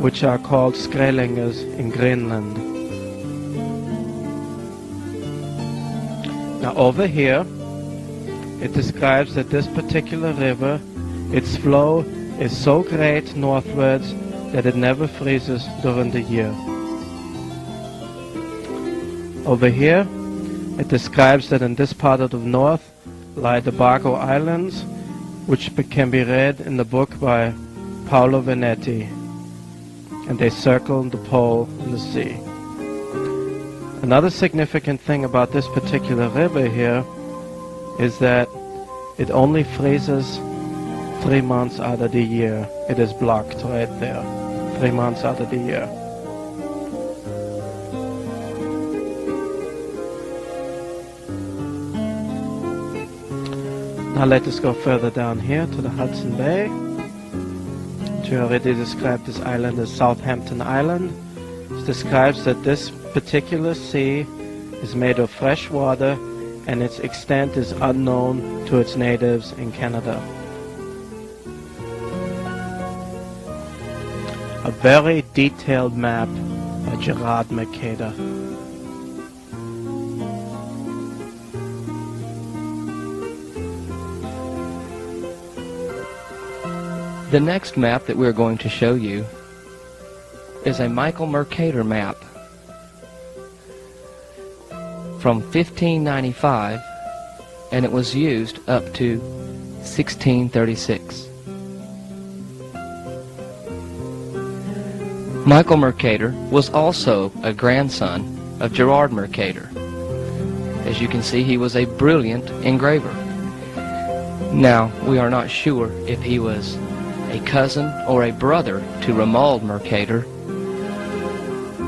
which are called skrælingers in Greenland. Now over here, it describes that this particular river, its flow is so great northwards that it never freezes during the year. Over here, it describes that in this part of the north lie the Bargo Islands, which can be read in the book by Paolo Venetti, and they circle the pole in the sea. Another significant thing about this particular river here is that it only freezes 3 months out of the year. It is blocked right there, 3 months out of the year. Now let us go further down here to the Hudson Bay. We already described this island as Southampton Island. It describes that this particular sea is made of fresh water, and its extent is unknown to its natives in Canada. A very detailed map by Gerard Mercator. The next map that we're going to show you is a Michael Mercator map from 1595, and it was used up to 1636. Michael Mercator was also a grandson of Gerard Mercator. As you can see, he was a brilliant engraver. Now, we are not sure if he was a cousin or a brother to Romuald Mercator,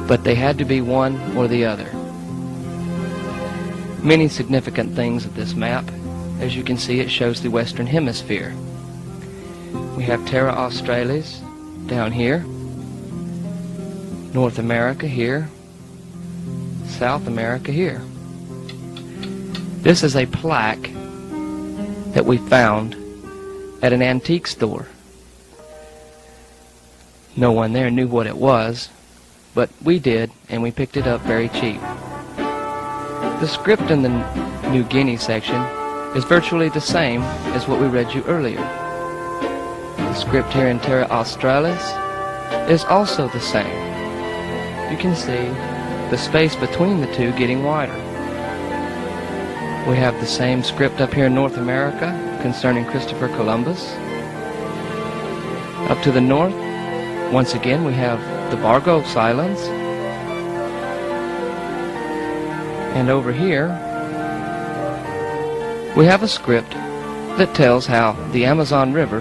but they had to be one or the other. Many significant things of this map. As you can see, it shows the Western Hemisphere. We have Terra Australis down here, North America here, South America here. This is a plaque that we found at an antique store. No one there knew what it was, but we did, and we picked it up very cheap. The script in the New Guinea section is virtually the same as what we read you earlier. The script here in Terra Australis is also the same. You can see the space between the two getting wider. We have the same script up here in North America concerning Christopher Columbus. Up to the north, once again, we have the Bargos Islands. And over here, we have a script that tells how the Amazon River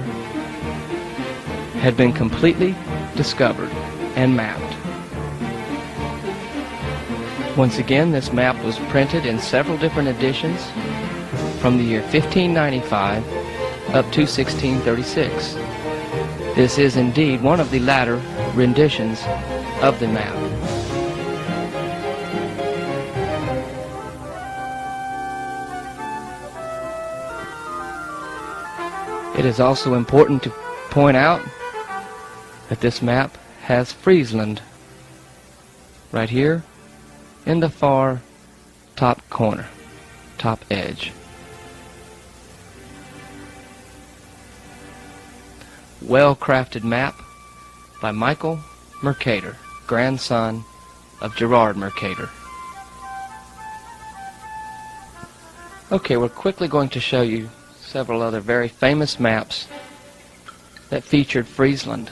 had been completely discovered and mapped. Once again, this map was printed in several different editions from the year 1595 up to 1636. This is indeed one of the latter renditions of the map. It is also important to point out that this map has Friesland right here in the far top corner, top edge. Well-crafted map by Michael Mercator, grandson of Gerard Mercator. Okay, we're quickly going to show you several other very famous maps that featured Friesland.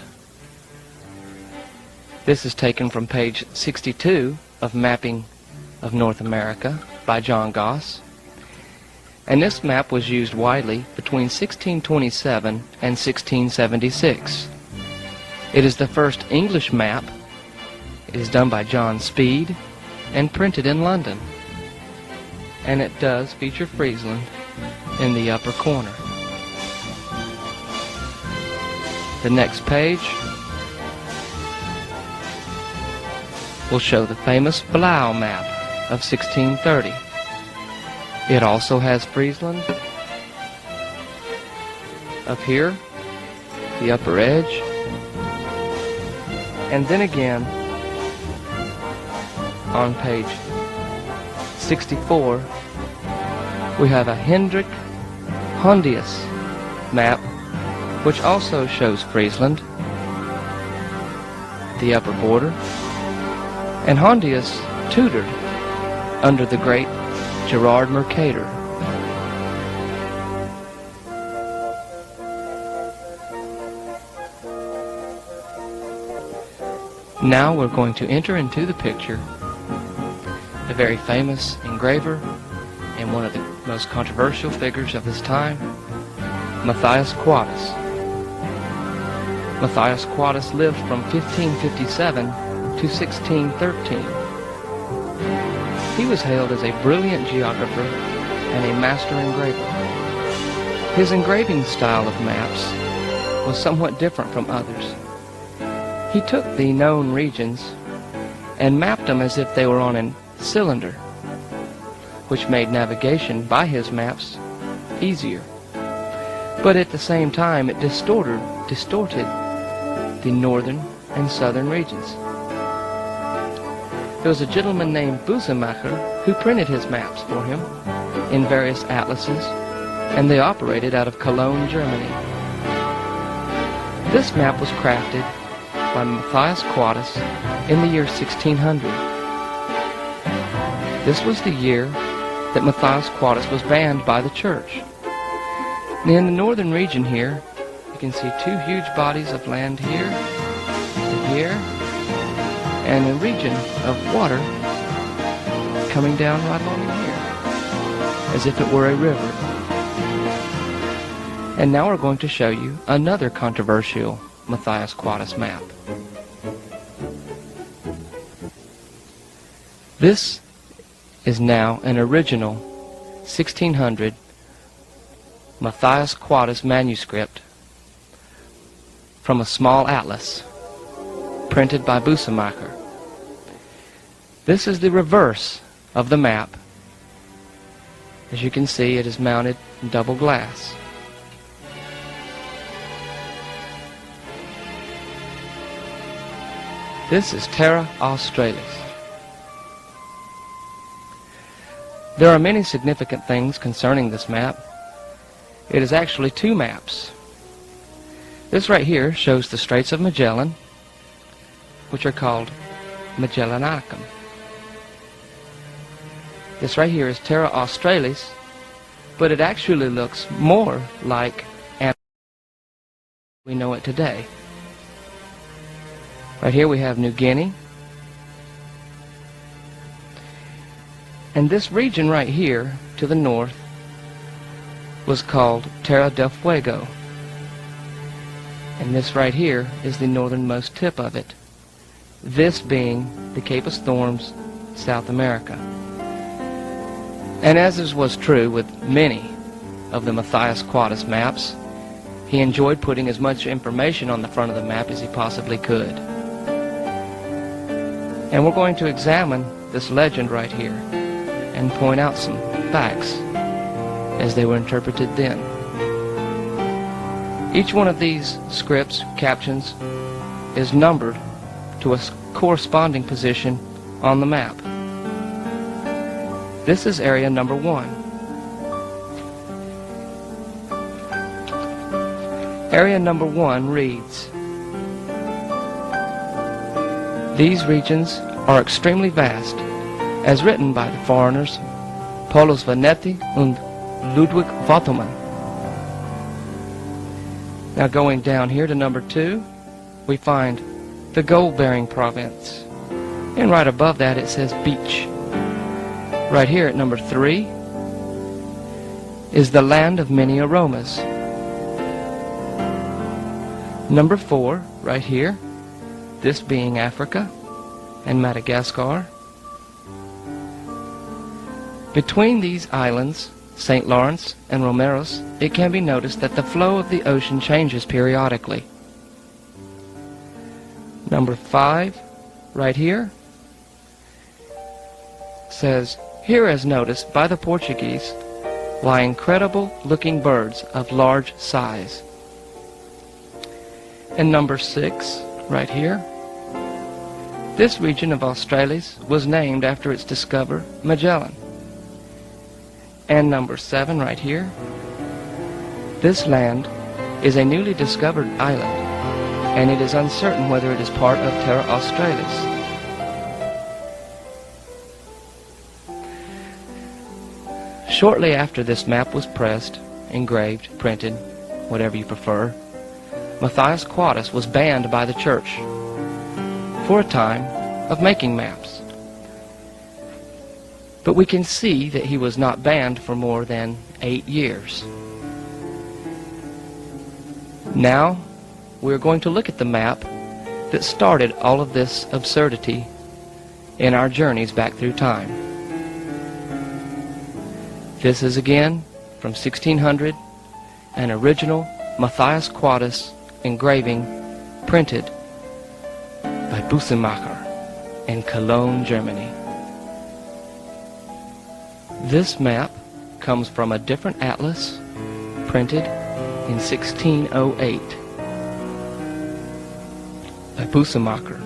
This is taken from page 62 of Mapping of North America by John Goss. And this map was used widely between 1627 and 1676. It is the first English map. It is done by John Speed and printed in London. And it does feature Friesland in the upper corner. The next page will show the famous Blau map of 1630. It also has Friesland up here, the upper edge, and then again on page 64 we have a Hendrik Hondius map, which also shows Friesland, the upper border, and Hondius tutored under the great Gerard Mercator. Now we're going to enter into the picture a very famous engraver and one of the most controversial figures of his time, Matthias Quadus. Matthias Quadus lived from 1557 to 1613. He was hailed as a brilliant geographer and a master engraver. His engraving style of maps was somewhat different from others. He took the known regions and mapped them as if they were on a cylinder, which made navigation by his maps easier. But at the same time, it distorted the northern and southern regions. There was a gentleman named Bussemacher who printed his maps for him in various atlases, and they operated out of Cologne, Germany. This map was crafted by Matthias Quadus in the year 1600. This was the year that Matthias Quadus was banned by the church. Now in the northern region here, you can see two huge bodies of land here and here, and a region of water coming down right along in here, as if it were a river. And now we're going to show you another controversial Matthias Quadus map. This is now an original 1600 Matthias Quadus manuscript from a small atlas printed by Bussemacher. This is the reverse of the map. As you can see, it is mounted in double glass. This is Terra Australis. There are many significant things concerning this map. It is actually two maps. This right here shows the Straits of Magellan, which are called Magellanicum. This right here is Terra Australis, but it actually looks more like we know it today. Right here we have New Guinea. And this region right here to the north was called Terra del Fuego. And this right here is the northernmost tip of it. This being the Cape of Storms, South America. And as was true with many of the Matthias Quadus maps, he enjoyed putting as much information on the front of the map as he possibly could. And we're going to examine this legend right here and point out some facts as they were interpreted then. Each one of these scripts, captions, is numbered to a corresponding position on the map. This is area number 1. Area number 1 reads, "These regions are extremely vast, as written by the foreigners Paulus Vanetti and Ludwig Vottelmann." Now going down here to number 2, we find the gold-bearing province. And right above that it says beach. Right here at number 3 is the land of many aromas. Number 4, right here, this being Africa and Madagascar. Between these islands, St. Lawrence and Romeros, it can be noticed that the flow of the ocean changes periodically. Number 5, right here, says, "Here as noticed by the Portuguese lie incredible looking birds of large size." And number 6, right here, this region of Australis was named after its discoverer, Magellan. And number 7, right here, this land is a newly discovered island, and it is uncertain whether it is part of Terra Australis. Shortly after this map was pressed, engraved, printed, whatever you prefer, Matthias Quadus was banned by the church for a time of making maps. But we can see that he was not banned for more than 8 years. Now we're going to look at the map that started all of this absurdity in our journeys back through time. This is again from 1600, an original Matthias Quadus engraving printed by Bussemacher in Cologne, Germany. This map comes from a different atlas printed in 1608 by Bussemacher,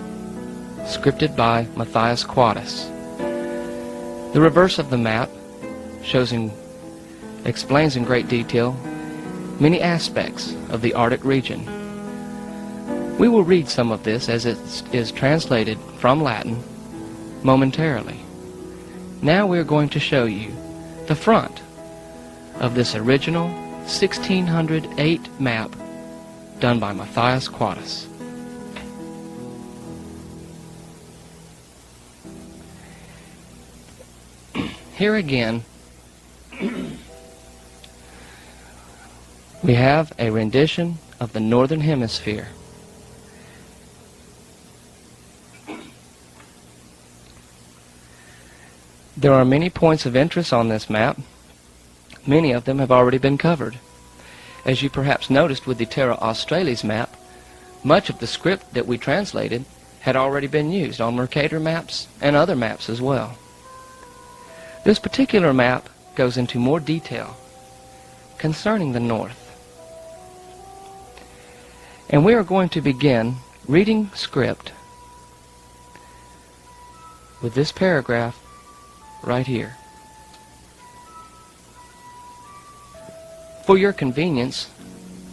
scripted by Matthias Quadus. The reverse of the map explains in great detail many aspects of the Arctic region. We will read some of this as it is translated from Latin momentarily. Now we are going to show you the front of this original 1608 map done by Matthias Quadus. Here again we have a rendition of the Northern Hemisphere. There are many points of interest on this map. Many of them have already been covered. As you perhaps noticed with the Terra Australis map, much of the script that we translated had already been used on Mercator maps and other maps as well. This particular map goes into more detail concerning the North. And we are going to begin reading script with this paragraph right here. For your convenience,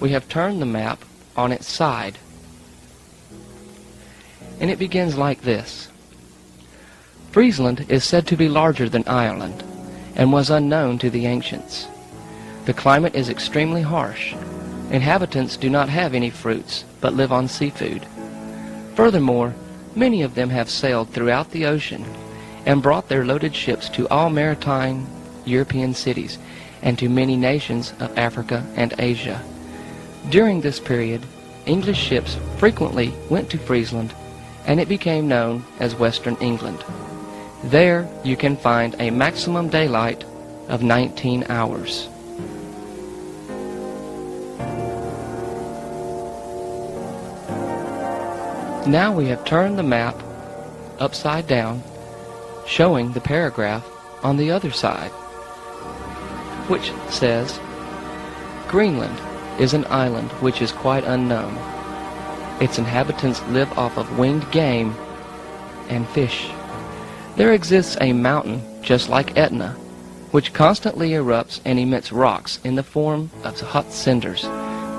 we have turned the map on its side. and it begins like this. Friesland is said to be larger than Ireland, and was unknown to the ancients. The climate is extremely harsh. Inhabitants do not have any fruits, but live on seafood. Furthermore, many of them have sailed throughout the ocean and brought their loaded ships to all maritime European cities and to many nations of Africa and Asia. During this period, English ships frequently went to Friesland, and it became known as Western England. There you can find a maximum daylight of 19 hours. Now we have turned the map upside down, showing the paragraph on the other side, which says, Greenland is an island which is quite unknown. Its inhabitants live off of winged game and fish. There exists a mountain just like Etna, which constantly erupts and emits rocks in the form of hot cinders,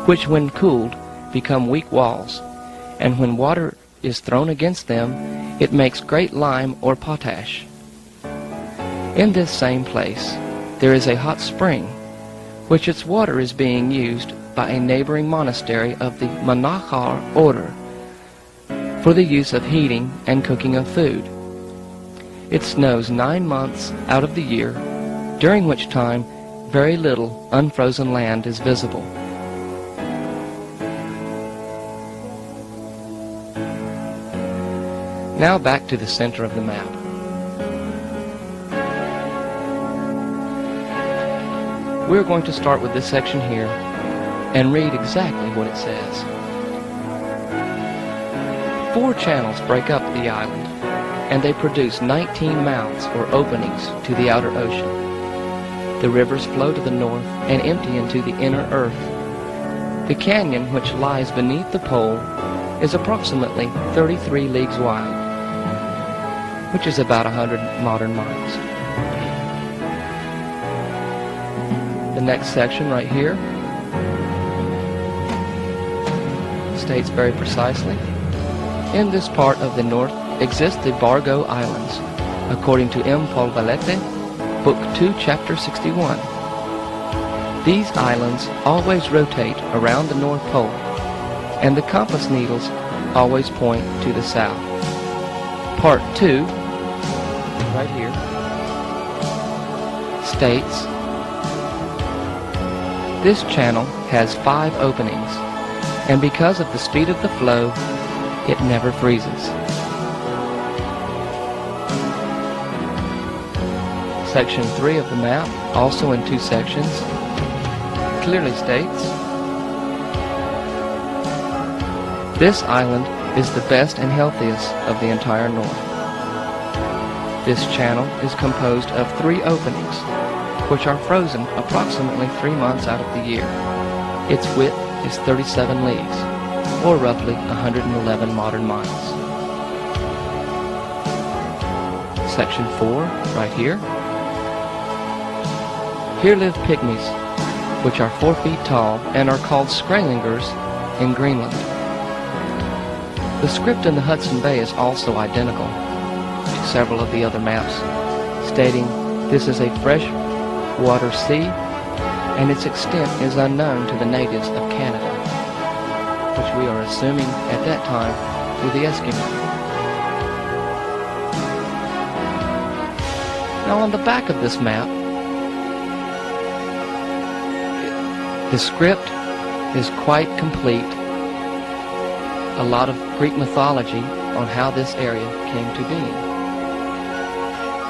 which when cooled become weak walls, and when water is thrown against them, it makes great lime or potash. In this same place, there is a hot spring, which its water is being used by a neighboring monastery of the Monachar order for the use of heating and cooking of food. It snows 9 months out of the year, during which time very little unfrozen land is visible. Now back to the center of the map. We're going to start with this section here and read exactly what it says. 4 channels break up the island, and they produce 19 mouths or openings to the outer ocean. The rivers flow to the north and empty into the inner earth. The canyon which lies beneath the pole is approximately 33 leagues wide, which is about 100 modern miles. The next section right here states very precisely, in this part of the north exist the Bargo Islands, according to M. Paul Valette, Book 2, Chapter 61. These islands always rotate around the North Pole, and the compass needles always point to the south. Part 2, right here, states, this channel has 5 openings, and because of the speed of the flow, it never freezes. Section 3 of the map, also in 2 sections, clearly states, this island is the best and healthiest of the entire north. This channel is composed of 3 openings, which are frozen approximately 3 months out of the year. Its width is 37 leagues, or roughly 111 modern miles. Section 4, right here. Here live pygmies, which are 4 feet tall and are called Skrælingers in Greenland. The script in the Hudson Bay is also identical to several of the other maps, stating this is a freshwater sea and its extent is unknown to the natives of Canada, which we are assuming at that time were the Eskimos. Now on the back of this map, the script is quite complete. A lot of Greek mythology on how this area came to be.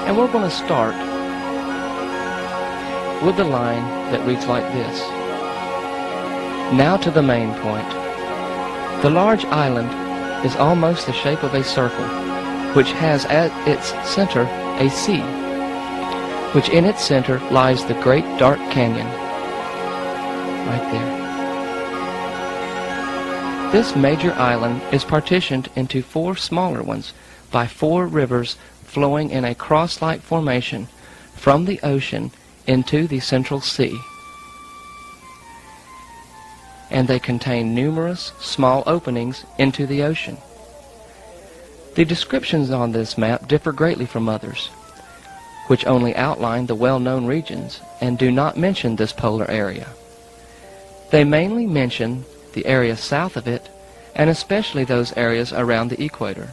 And we're going to start with the line that reads like this. Now to the main point. The large island is almost the shape of a circle, which has at its center a sea, which in its center lies the great dark canyon. Right there. This major island is partitioned into 4 smaller ones by 4 rivers flowing in a cross-like formation from the ocean into the central sea. And they contain numerous small openings into the ocean. The descriptions on this map differ greatly from others, which only outline the well-known regions and do not mention this polar area. They mainly mention the area south of it, and especially those areas around the equator.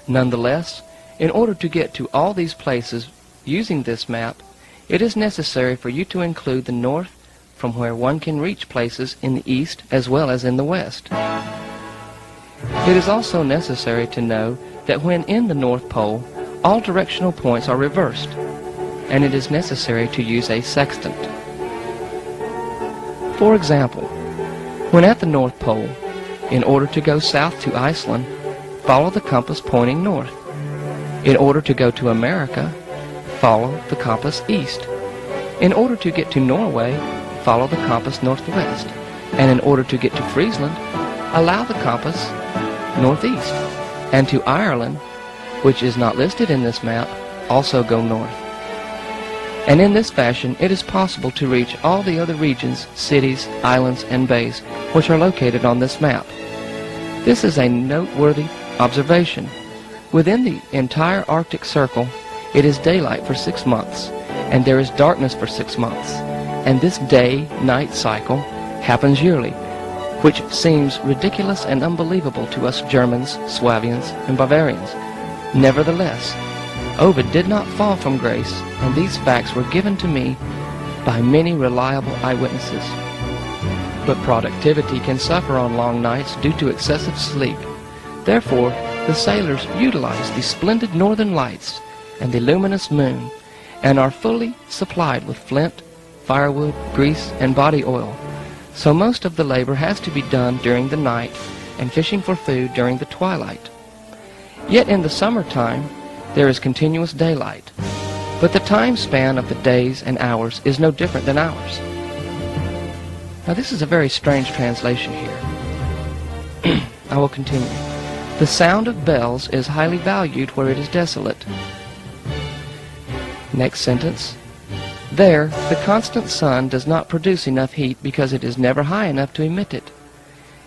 Nonetheless, in order to get to all these places using this map, it is necessary for you to include the north, from where one can reach places in the east as well as in the west. It is also necessary to know that when in the North Pole, all directional points are reversed, and it is necessary to use a sextant. For example, when at the North Pole, in order to go south to Iceland, follow the compass pointing north. In order to go to America, follow the compass east. In order to get to Norway, follow the compass northwest. And in order to get to Friesland, allow the compass northeast. And to Ireland, which is not listed in this map, also go north. And in this fashion, it is possible to reach all the other regions, cities, islands, and bays which are located on this map. This is a noteworthy observation. Within the entire Arctic Circle, it is daylight for 6 months, and there is darkness for 6 months. And this day-night cycle happens yearly, which seems ridiculous and unbelievable to us Germans, Swabians, and Bavarians. Nevertheless, Ovid did not fall from grace, and these facts were given to me by many reliable eyewitnesses. But productivity can suffer on long nights due to excessive sleep. Therefore, the sailors utilize the splendid northern lights and the luminous moon, and are fully supplied with flint, firewood, grease, and body oil. So most of the labor has to be done during the night, and fishing for food during the twilight. Yet in the summertime, there is continuous daylight, but the time span of the days and hours is no different than ours. Now this is a very strange translation here. I will continue. The sound of bells is highly valued where it is desolate. Next sentence. There, the constant sun does not produce enough heat because it is never high enough to emit it.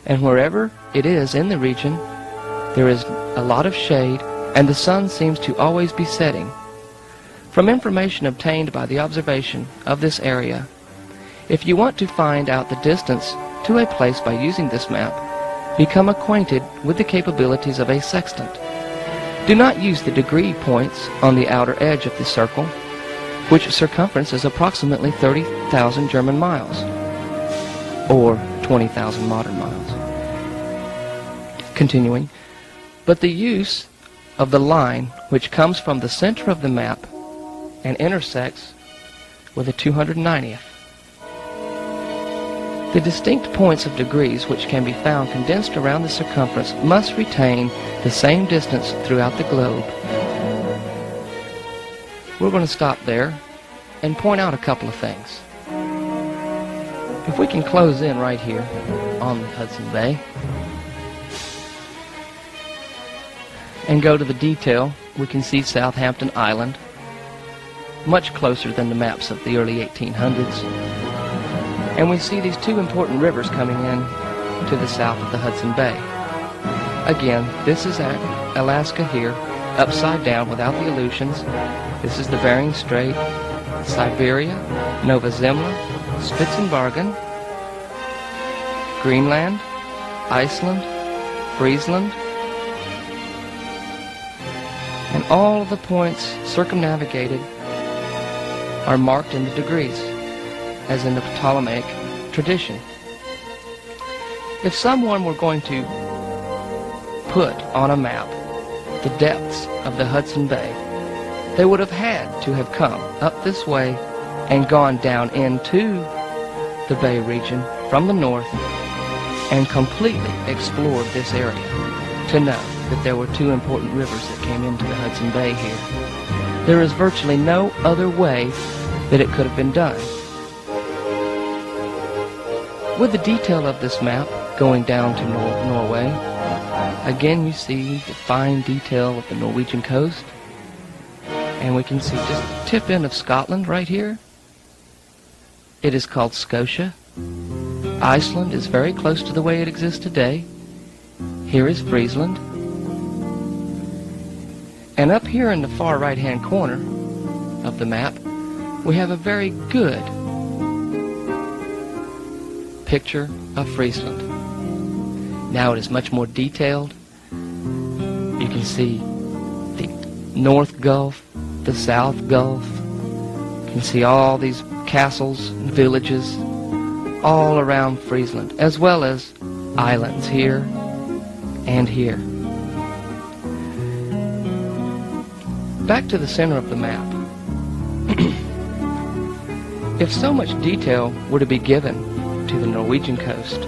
And wherever it is in the region, there is a lot of shade, and the sun seems to always be setting. From information obtained by the observation of this area, if you want to find out the distance to a place by using this map, become acquainted with the capabilities of a sextant. Do not use the degree points on the outer edge of the circle, which circumference is approximately 30,000 German miles, or 20,000 modern miles. Continuing, but the use of the line which comes from the center of the map and intersects with the 290th. The distinct points of degrees which can be found condensed around the circumference must retain the same distance throughout the globe. We're going to stop there and point out a couple of things. If we can close in right here on the Hudson Bay and go to the detail, we can see Southampton Island, much closer than the maps of the early 1800s. And we see these two important rivers coming in to the south of the Hudson Bay. Again, this is Alaska here, upside down without the Aleutians. This is the Bering Strait, Siberia, Nova Zembla, Spitsbergen, Greenland, Iceland, Friesland, and all of the points circumnavigated are marked in the degrees, as in the Ptolemaic tradition. If someone were going to put on a map the depths of the Hudson Bay, they would have had to have come up this way and gone down into the Bay region from the north and completely explored this area to know that there were two important rivers that came into the Hudson Bay here. There is virtually no other way that it could have been done. With the detail of this map going down to Norway, again you see the fine detail of the Norwegian coast, and we can see just the tip end of Scotland right here. It is called Scotia. Iceland is very close to the way it exists today. Here is Friesland. And up here in the far right-hand corner of the map, we have a very good picture of Friesland. Now it is much more detailed. You can see the North Gulf, the South Gulf. You can see all these castles and villages all around Friesland, as well as islands here and here. Back to the center of the map. If so much detail were to be given to the Norwegian coast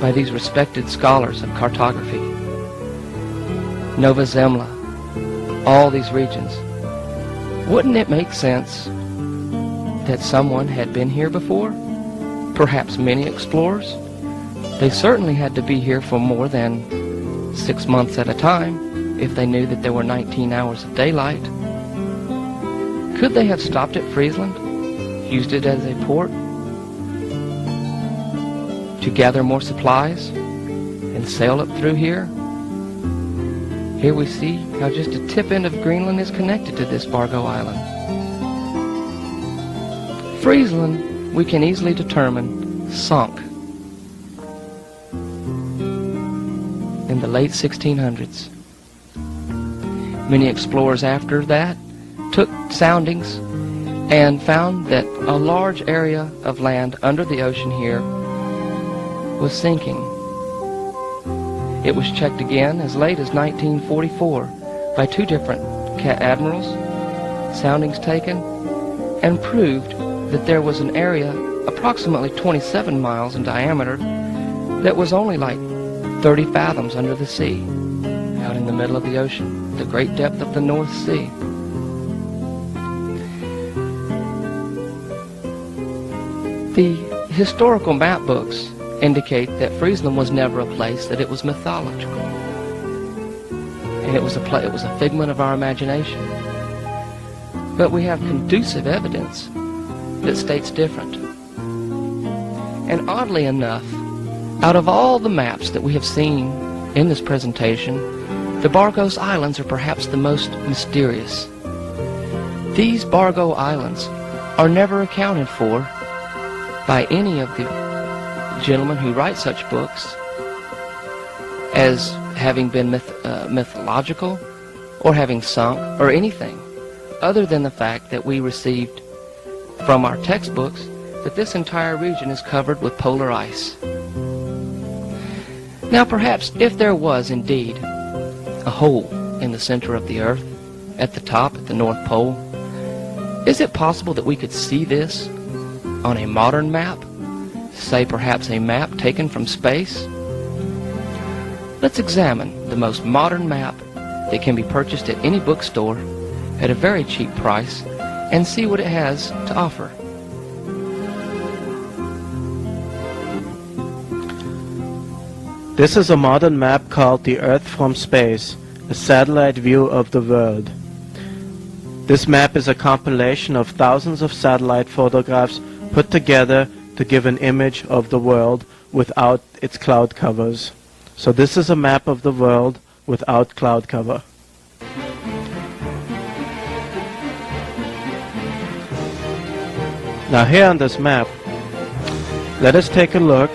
by these respected scholars of cartography, Nova Zembla, all these regions, wouldn't it make sense that someone had been here before? Perhaps many explorers? They certainly had to be here for more than 6 months at a time if they knew that there were 19 hours of daylight. Could they have stopped at Friesland, used it as a port to gather more supplies and sail up through here? Here we see how just a tip end of Greenland is connected to this Bargo Island. Friesland, we can easily determine, sunk in the late 1600s. Many explorers after that took soundings and found that a large area of land under the ocean here was sinking. It was checked again as late as 1944 by 2 different admirals, soundings taken, and proved that there was an area approximately 27 miles in diameter that was only like 30 fathoms under the sea, out in the middle of the ocean, the great depth of the North Sea. The historical map books indicate that Friesland was never a place, that it was mythological. And it was a figment of our imagination. But we have conducive evidence that states different. And oddly enough, out of all the maps that we have seen in this presentation, the Bargos Islands are perhaps the most mysterious. These Bargo Islands are never accounted for by any of the gentlemen who write such books as having been mythological or having sunk or anything, other than the fact that we received from our textbooks that this entire region is covered with polar ice. Now perhaps if there was indeed a hole in the center of the earth, at the top, at the North Pole, is it possible that we could see this on a modern map? Say perhaps a map taken from space? Let's examine the most modern map that can be purchased at any bookstore at a very cheap price and see what it has to offer. This is a modern map called The Earth from Space, a satellite view of the world. This map is a compilation of thousands of satellite photographs put together to give an image of the world without its cloud covers. So this is a map of the world without cloud cover. Now here on this map, let us take a look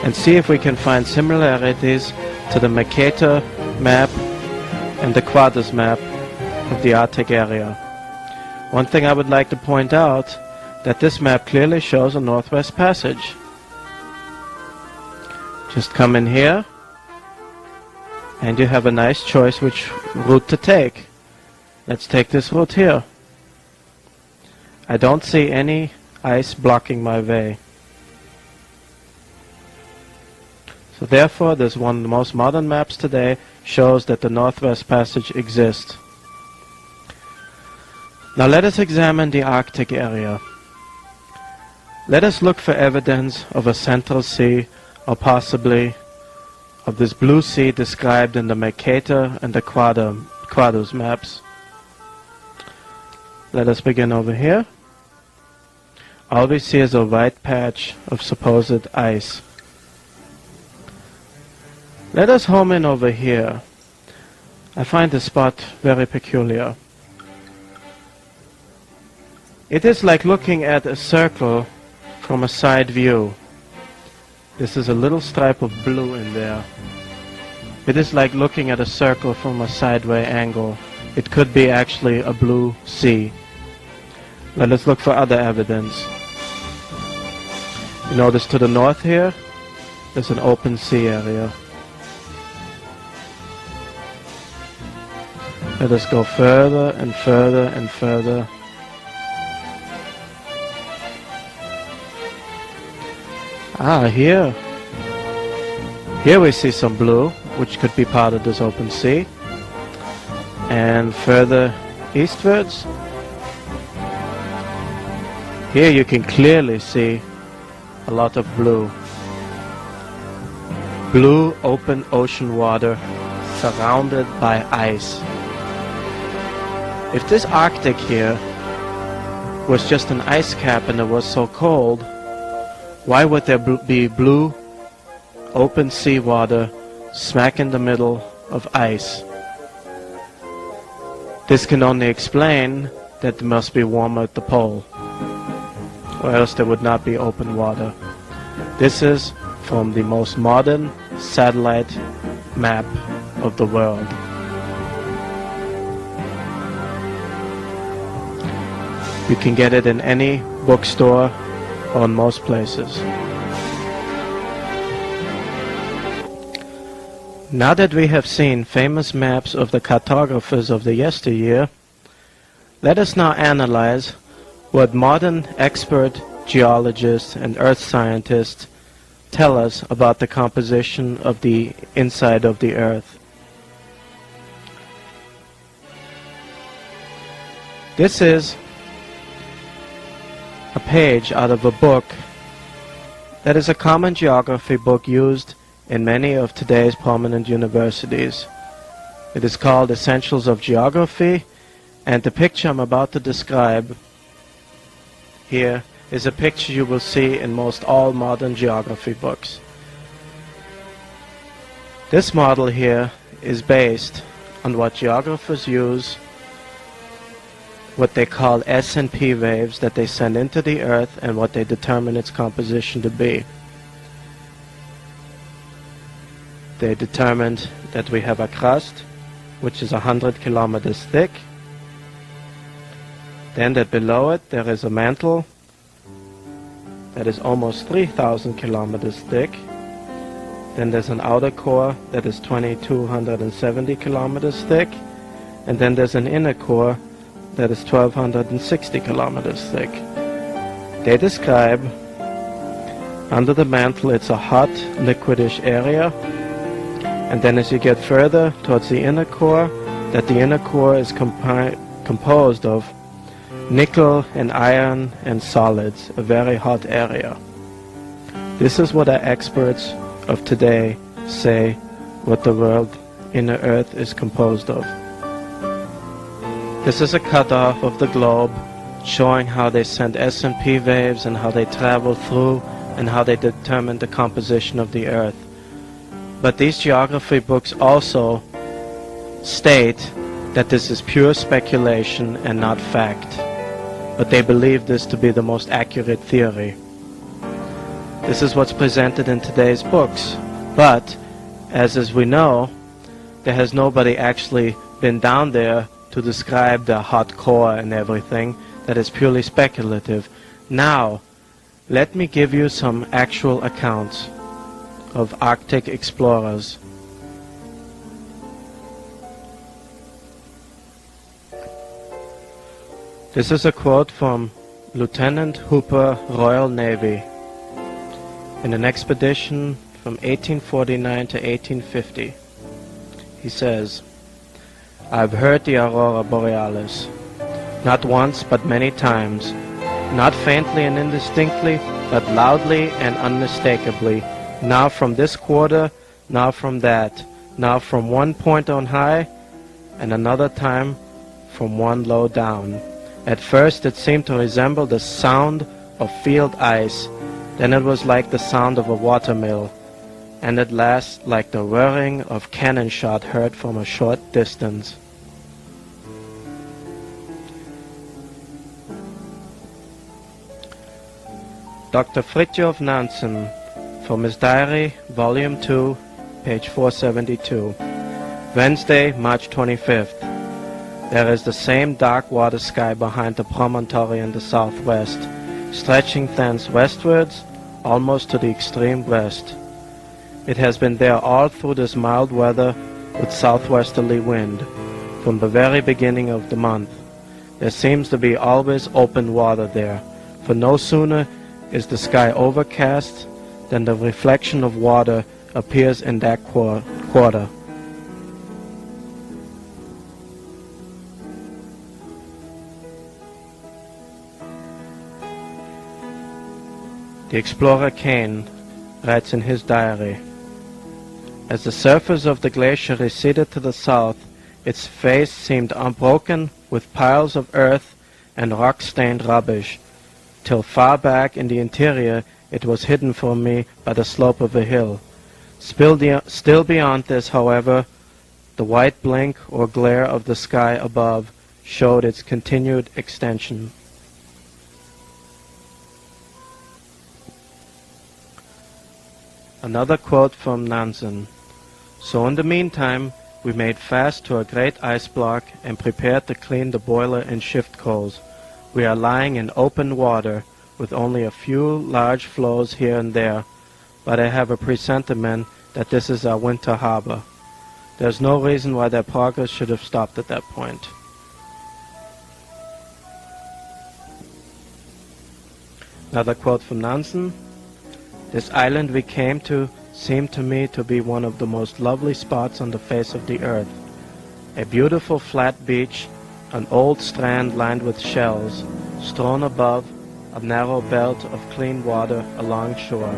and see if we can find similarities to the Mercator map and the Quadras map of the Arctic area. One thing I would like to point out, that this map clearly shows a Northwest Passage. Just come in here and you have a nice choice which route to take. Let's take this route here. I don't see any ice blocking my way. So therefore, this one of the most modern maps today shows that the Northwest Passage exists. Now let us examine the Arctic area. Let us look for evidence of a central sea, or possibly of this blue sea described in the Mercator and the Quadras maps. Let us begin over here. All we see is a white patch of supposed ice. Let us home in over here. I find this spot very peculiar. It is like looking at a circle from a side view. This is a little stripe of blue in there. It is like looking at a circle from a sideways angle. It could be actually a blue sea. Let us look for other evidence. You notice to the north here, there's an open sea area. Let us go further and further and further. Here we see some blue, which could be part of this open sea. And further eastwards, here you can clearly see a lot of blue. Blue open ocean water surrounded by ice. If this Arctic here was just an ice cap and it was so cold, why would there be blue open seawater smack in the middle of ice? This can only explain that it must be warmer at the pole, or else there would not be open water. This is from the most modern satellite map of the world. You can get it in any bookstore or in most places. Now that we have seen famous maps of the cartographers of the yesteryear, let us now analyze what modern expert geologists and earth scientists tell us about the composition of the inside of the earth. This is a page out of a book that is a common geography book used in many of today's prominent universities. It is called Essentials of Geography, and the picture I'm about to describe here is a picture you will see in most all modern geography books. This model here is based on what geographers use, what they call S&P waves that they send into the earth and what they determine its composition to be. They determined that we have a crust which is 100 kilometers thick, then that below it there is a mantle that is almost 3,000 kilometers thick, then there's an outer core that is 2,270 kilometers thick, and then there's an inner core that is 1,260 kilometers thick. They describe under the mantle it's a hot liquidish area, and then as you get further towards the inner core, that the inner core is composed of nickel and iron and solids, a very hot area. This is what our experts of today say what the world inner earth is composed of. This is a cutoff of the globe showing how they send S&P waves and how they travel through and how they determine the composition of the earth. But these geography books also state that this is pure speculation and not fact. But they believe this to be the most accurate theory. This is what's presented in today's books. But, as we know, there has nobody actually been down there to describe the hot core and everything. That is purely speculative. Now, let me give you some actual accounts of Arctic explorers. This is a quote from Lieutenant Hooper, Royal Navy, in an expedition from 1849 to 1850. He says, "I've heard the aurora borealis, not once but many times, not faintly and indistinctly, but loudly and unmistakably, now from this quarter, now from that, now from one point on high, and another time from one low down. At first it seemed to resemble the sound of field ice, then it was like the sound of a watermill, and at last like the whirring of cannon shot heard from a short distance. Dr. Fridtjof Nansen, from his diary, Volume 2, page 472. Wednesday, March 25th. There is the same dark water sky behind the promontory in the southwest, stretching thence westwards, almost to the extreme west. It has been there all through this mild weather with southwesterly wind, from the very beginning of the month. There seems to be always open water there, for no sooner is the sky overcast than the reflection of water appears in that quarter. The explorer Kane writes in his diary, "As the surface of the glacier receded to the south, its face seemed unbroken with piles of earth and rock-stained rubbish, till far back in the interior it was hidden from me by the slope of a hill. Still beyond this, however, the white blink or glare of the sky above showed its continued extension." Another quote from Nansen. "So in the meantime, we made fast to a great ice block and prepared to clean the boiler and shift coals. We are lying in open water, with only a few large floes here and there, but I have a presentiment that this is our winter harbor. There's no reason why their progress should have stopped at that point." Another quote from Nansen. "This island we came to seemed to me to be one of the most lovely spots on the face of the earth. A beautiful flat beach, an old strand lined with shells, strewn above a narrow belt of clean water along shore,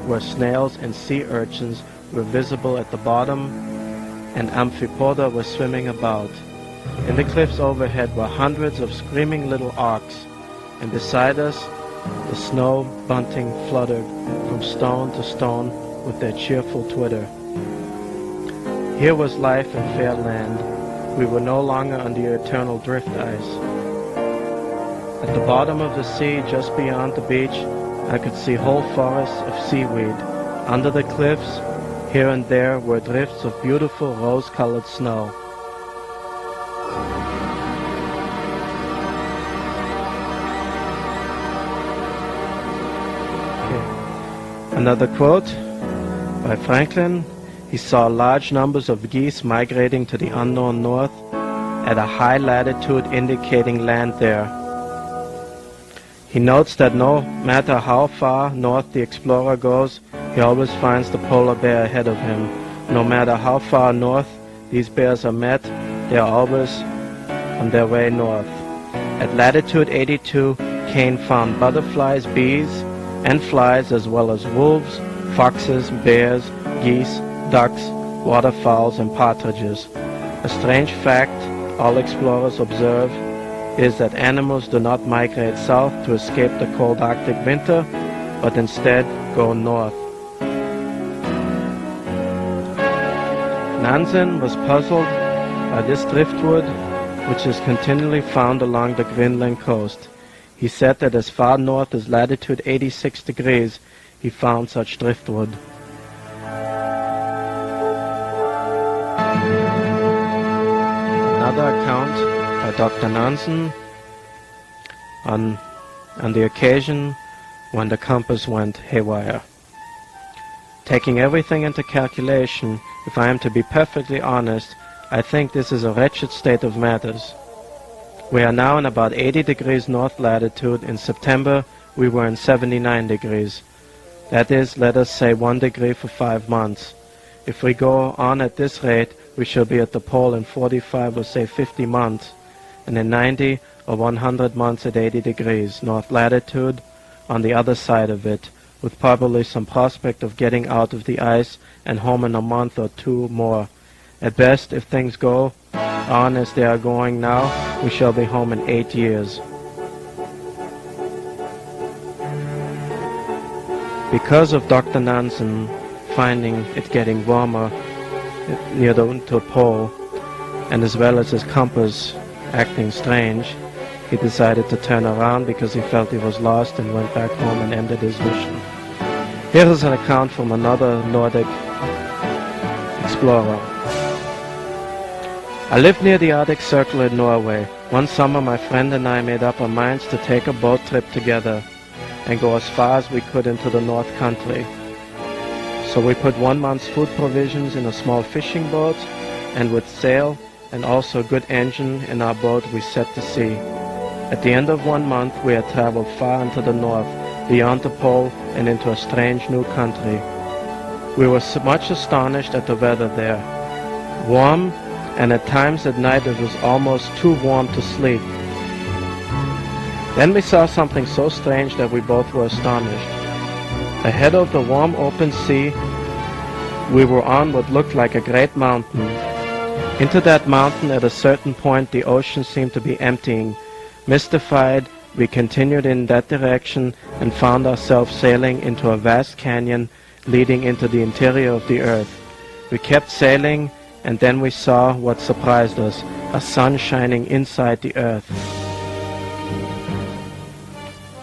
where snails and sea urchins were visible at the bottom, and amphipoda were swimming about. In the cliffs overhead were hundreds of screaming little auks, and beside us the snow bunting fluttered from stone to stone with their cheerful twitter. Here was life in fair land. We were no longer on the eternal drift ice. At the bottom of the sea, just beyond the beach, I could see whole forests of seaweed. Under the cliffs, here and there, were drifts of beautiful rose-colored snow. Another quote by Franklin. He saw large numbers of geese migrating to the unknown north at a high latitude indicating land there. He notes that no matter how far north the explorer goes, he always finds the polar bear ahead of him. No matter how far north these bears are met, they are always on their way north. At latitude 82, Kane found butterflies, bees, and flies, as well as wolves, foxes, bears, geese, ducks, waterfowls, and partridges. A strange fact all explorers observe is that animals do not migrate south to escape the cold Arctic winter, but instead go north. Nansen was puzzled by this driftwood, which is continually found along the Greenland coast. He said that as far north as latitude 86 degrees, he found such driftwood. Another account by Dr. Nansen on the occasion when the compass went haywire. Taking everything into calculation, if I am to be perfectly honest, I think this is a wretched state of matters. We are now in about 80 degrees north latitude. In September, we were in 79 degrees. That is, let us say 1 degree for 5 months. If we go on at this rate, we shall be at the pole in 45 or say 50 months, and in 90 or 100 months at 80 degrees north latitude on the other side of it, with probably some prospect of getting out of the ice and home in a month or 2 more. At best, if things go on as they are going now, we shall be home in 8 years. Because of Dr. Nansen, finding it getting warmer near the pole, and as well as his compass acting strange, he decided to turn around because he felt he was lost and went back home and ended his mission. Here is an account from another Nordic explorer. I lived near the Arctic Circle in Norway. One summer my friend and I made up our minds to take a boat trip together and go as far as we could into the North Country. So we put 1 month's food provisions in a small fishing boat, and with sail and also a good engine in our boat we set to sea. At the end of 1 month we had traveled far into the north, beyond the pole and into a strange new country. We were so much astonished at the weather there. Warm, and at times at night it was almost too warm to sleep. Then we saw something so strange that we both were astonished. Ahead of the warm open sea, we were on what looked like a great mountain. Into that mountain at a certain point the ocean seemed to be emptying. Mystified, we continued in that direction and found ourselves sailing into a vast canyon leading into the interior of the earth. We kept sailing, and then we saw what surprised us, a sun shining inside the earth.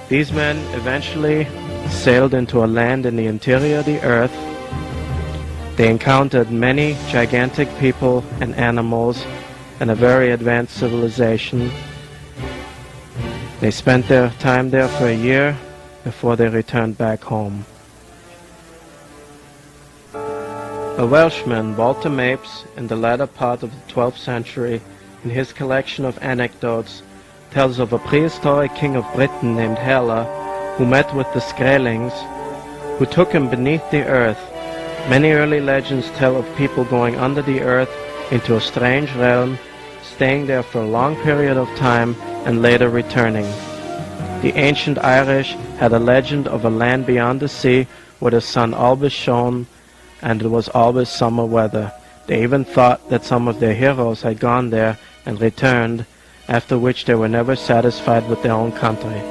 These men eventually sailed into a land in the interior of the earth. They encountered many gigantic people and animals and a very advanced civilization. They spent their time there for a year before they returned back home. A Welshman, Walter Mapes, in the latter part of the 12th century, in his collection of anecdotes, tells of a prehistoric king of Britain named Hela, who met with the Skrælings, who took him beneath the earth. Many early legends tell of people going under the earth into a strange realm, staying there for a long period of time, and later returning. The ancient Irish had a legend of a land beyond the sea where the sun always shone, and it was always summer weather. They even thought that some of their heroes had gone there and returned, after which they were never satisfied with their own country.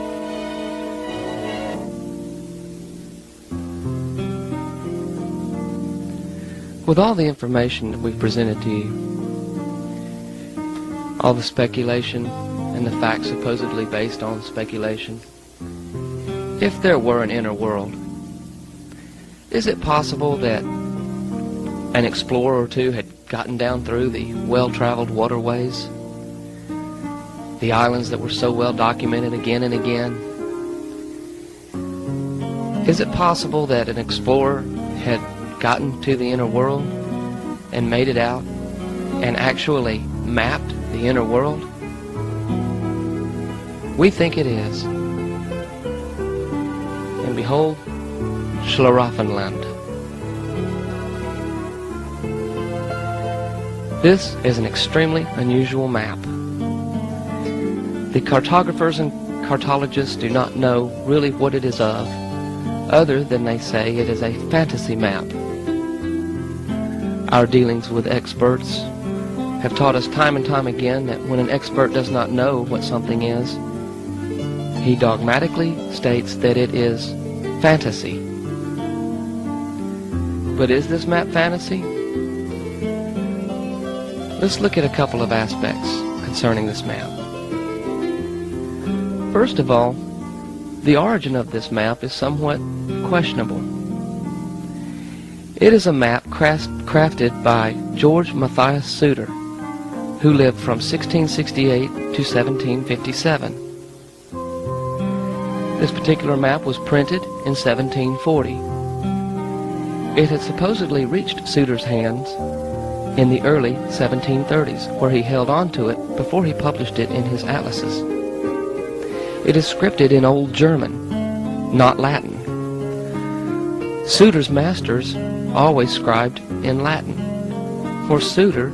With all the information that we've presented to you, all the speculation and the facts supposedly based on speculation, if there were an inner world, is it possible that an explorer or two had gotten down through the well-traveled waterways, the islands that were so well documented again and again? Is it possible that an explorer had gotten to the inner world and made it out and actually mapped the inner world? We think it is. And behold, Schlaraffenland. This is an extremely unusual map. The cartographers and cartologists do not know really what it is of, other than they say it is a fantasy map. Our dealings with experts have taught us time and time again that when an expert does not know what something is, he dogmatically states that it is fantasy. But is this map fantasy? Let's look at a couple of aspects concerning this map. First of all, the origin of this map is somewhat questionable. It is a map crafted by George Matthias Suter, who lived from 1668 to 1757. This particular map was printed in 1740. It had supposedly reached Suter's hands in the early 1730s, where he held on to it before he published it in his atlases. It is scripted in Old German, not Latin. Suter's masters always scribed in Latin, for Suter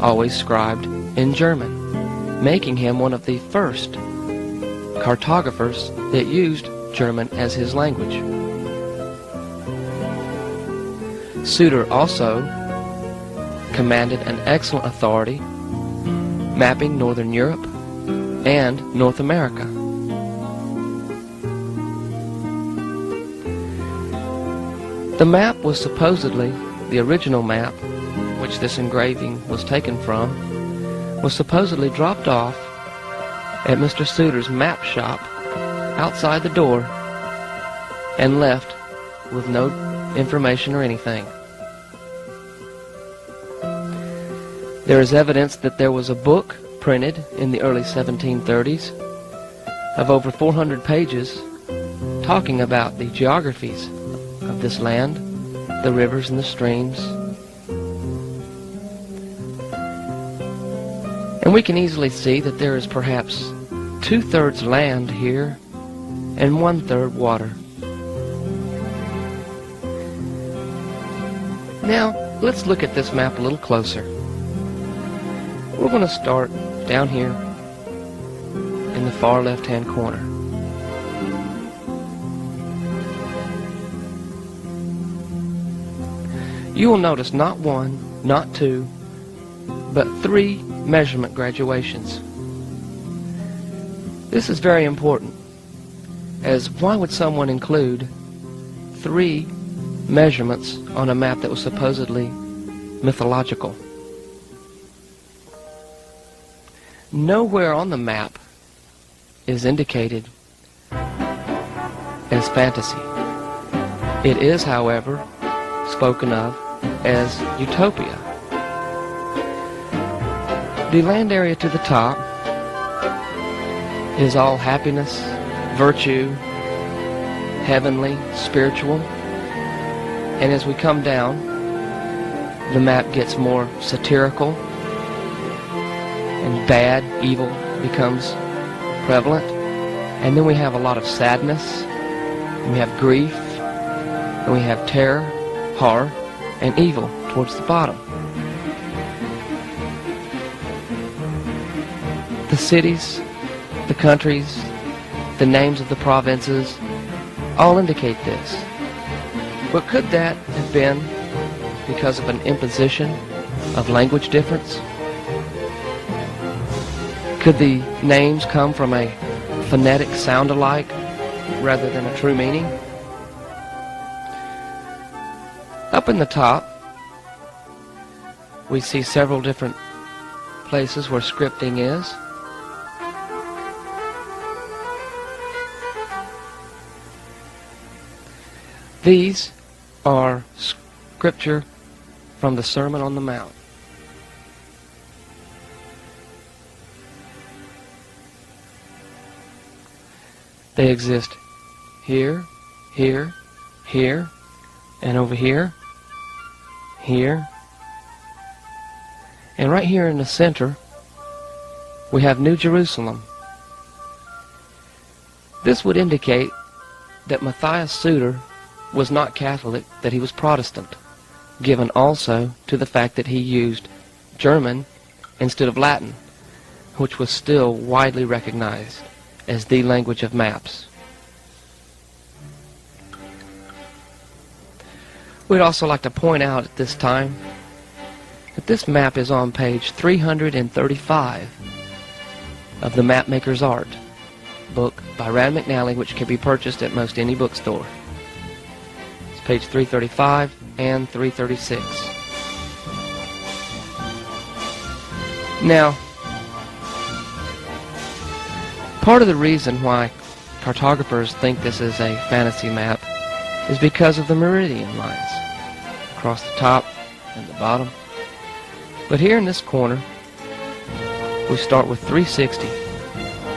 always scribed in German, making him one of the first cartographers that used German as his language. Suter also commanded an excellent authority mapping Northern Europe and North America. The map was supposedly, the original map, which this engraving was taken from, was supposedly dropped off at Mr. Suter's map shop outside the door and left with no information or anything. There is evidence that there was a book printed in the early 1730s of over 400 pages talking about the geographies of this land, the rivers and the streams. And we can easily see that there is perhaps 2/3 land here and 1/3 water. Now, let's look at this map a little closer. We're going to start down here in the far left-hand corner. You will notice not one, not two, but 3 measurement graduations. This is very important, as why would someone include 3 measurements on a map that was supposedly mythological? Nowhere on the map is indicated as fantasy. It is, however, spoken of as utopia. The land area to the top is all happiness, virtue, heavenly, spiritual. And as we come down, the map gets more satirical, and bad, evil becomes prevalent. And then we have a lot of sadness, and we have grief, and we have terror, horror, and evil towards the bottom. The cities, the countries, the names of the provinces all indicate this. But could that have been because of an imposition of language difference? Could the names come from a phonetic sound-alike rather than a true meaning? Up in the top, we see several different places where scripting is. These are scripture from the Sermon on the Mount. They exist here, here, here, and over here, here. And right here in the center, we have New Jerusalem. This would indicate that Matthias Suter was not Catholic, that he was Protestant, given also to the fact that he used German instead of Latin, which was still widely recognized as the language of maps. We'd also like to point out at this time that this map is on page 335 of the Mapmaker's Art book by Rand McNally, which can be purchased at most any bookstore. It's page 335 and 336. Now, part of the reason why cartographers think this is a fantasy map is because of the meridian lines across the top and the bottom. But here in this corner, we start with 360,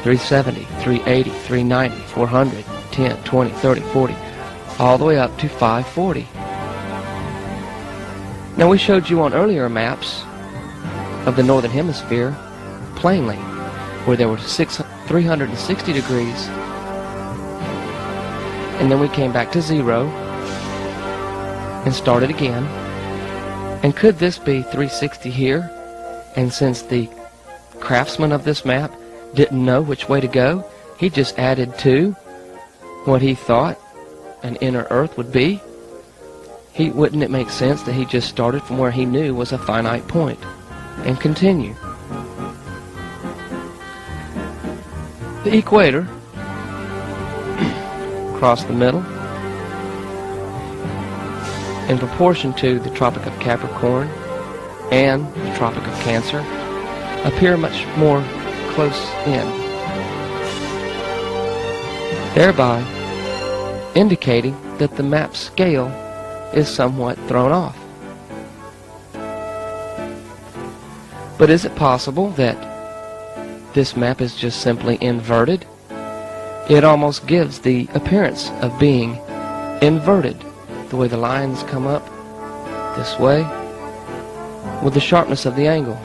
370, 380, 390, 400, 10, 20, 30, 40, all the way up to 540. Now, we showed you on earlier maps of the Northern Hemisphere plainly where there were 360 degrees, and then we came back to 0 and started again. And could this be 360 here? And since the craftsman of this map didn't know which way to go, he just added to what he thought an inner Earth would be. Wouldn't it make sense that he just started from where he knew was a finite point and continue? The equator across the middle in proportion to the Tropic of Capricorn and the Tropic of Cancer, appear much more close in, thereby indicating that the map scale is somewhat thrown off. But is it possible that this map is just simply inverted? It almost gives the appearance of being inverted, the way the lines come up this way with the sharpness of the angle.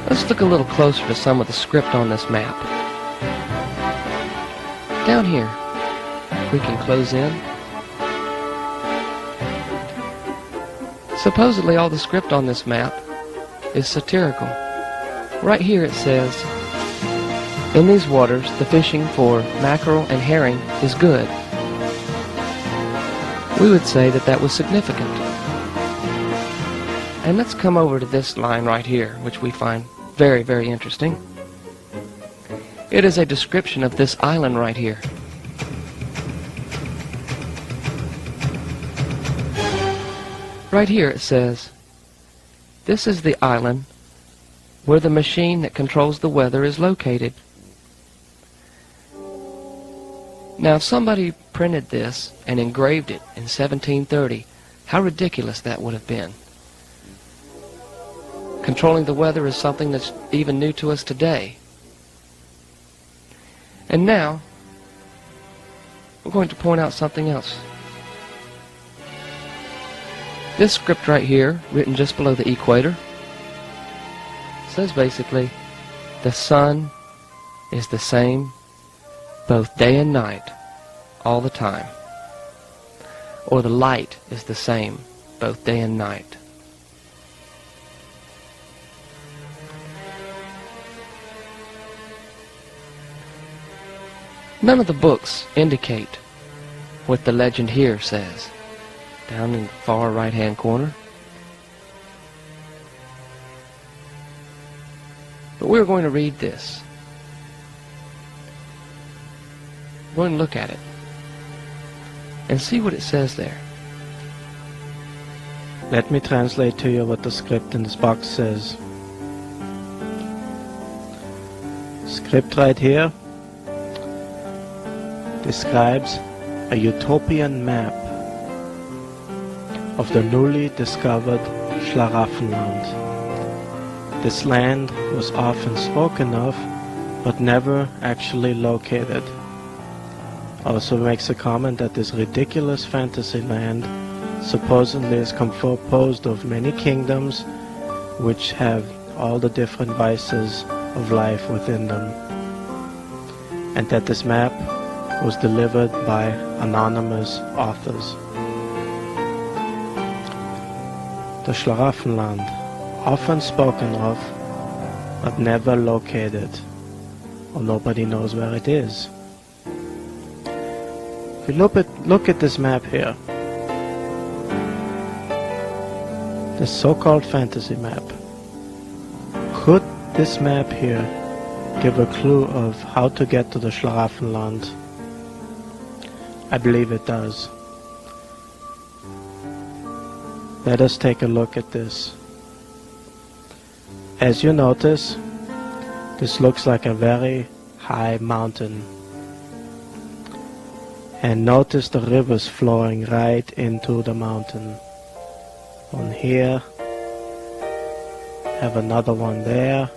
Let's look a little closer to some of the script on this map. Down here, we can close in. Supposedly all the script on this map is satirical. Right here it says, in these waters the fishing for mackerel and herring is good. We would say that that was significant. And let's come over to this line right here, which we find very, very interesting. It is a description of this island right here. Right here it says, this is the island where the machine that controls the weather is located. Now if somebody printed this and engraved it in 1730, how ridiculous that would have been. Controlling the weather is something that's even new to us today. And now, we're going to point out something else. This script right here, written just below the equator, says basically, the sun is the same both day and night, all the time. Or the light is the same both day and night. None of the books indicate what the legend here says. Down in the far right-hand corner. But we're going to read this. We're going to look at it and see what it says there. Let me translate to you what the script in this box says. Script right here describes a utopian map of the newly discovered Schlaraffenland. This land was often spoken of, but never actually located. Also makes a comment that this ridiculous fantasy land supposedly is composed of many kingdoms which have all the different vices of life within them. And that this map was delivered by anonymous authors. The Schlaraffenland, often spoken of, but never located, or nobody knows where it is. If you look at this map here, this so-called fantasy map, could this map here give a clue of how to get to the Schlaraffenland? I believe it does. Let us take a look at this. As you notice, this looks like a very high mountain. And notice the rivers flowing right into the mountain. One here, have another one there,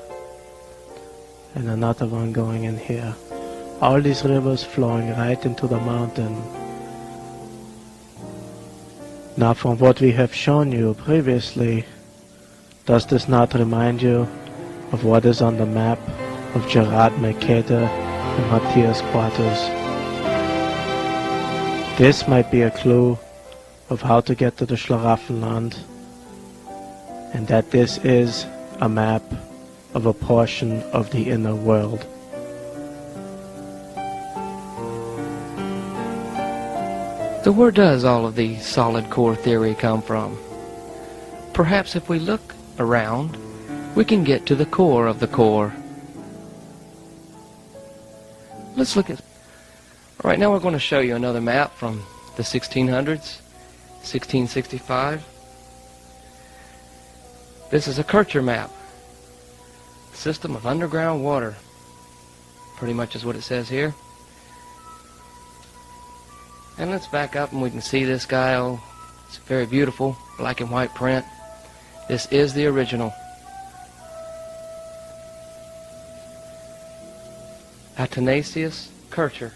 and another one going in here. All these rivers flowing right into the mountain. Now from what we have shown you previously, does this not remind you of what is on the map of Gerard Mercator and Matthias Quartus? This might be a clue of how to get to the Schlaraffenland, and that this is a map of a portion of the inner world. So where does all of the solid core theory come from? Perhaps if we look around, we can get to the core of the core. Let's look at... All right, now we're going to show you another map from the 1600s, 1665. This is a Kircher map. System of underground water. Pretty much is what it says here. And let's back up and we can see this guy. Oh, it's very beautiful, black and white print. This is the original. Athanasius Kircher.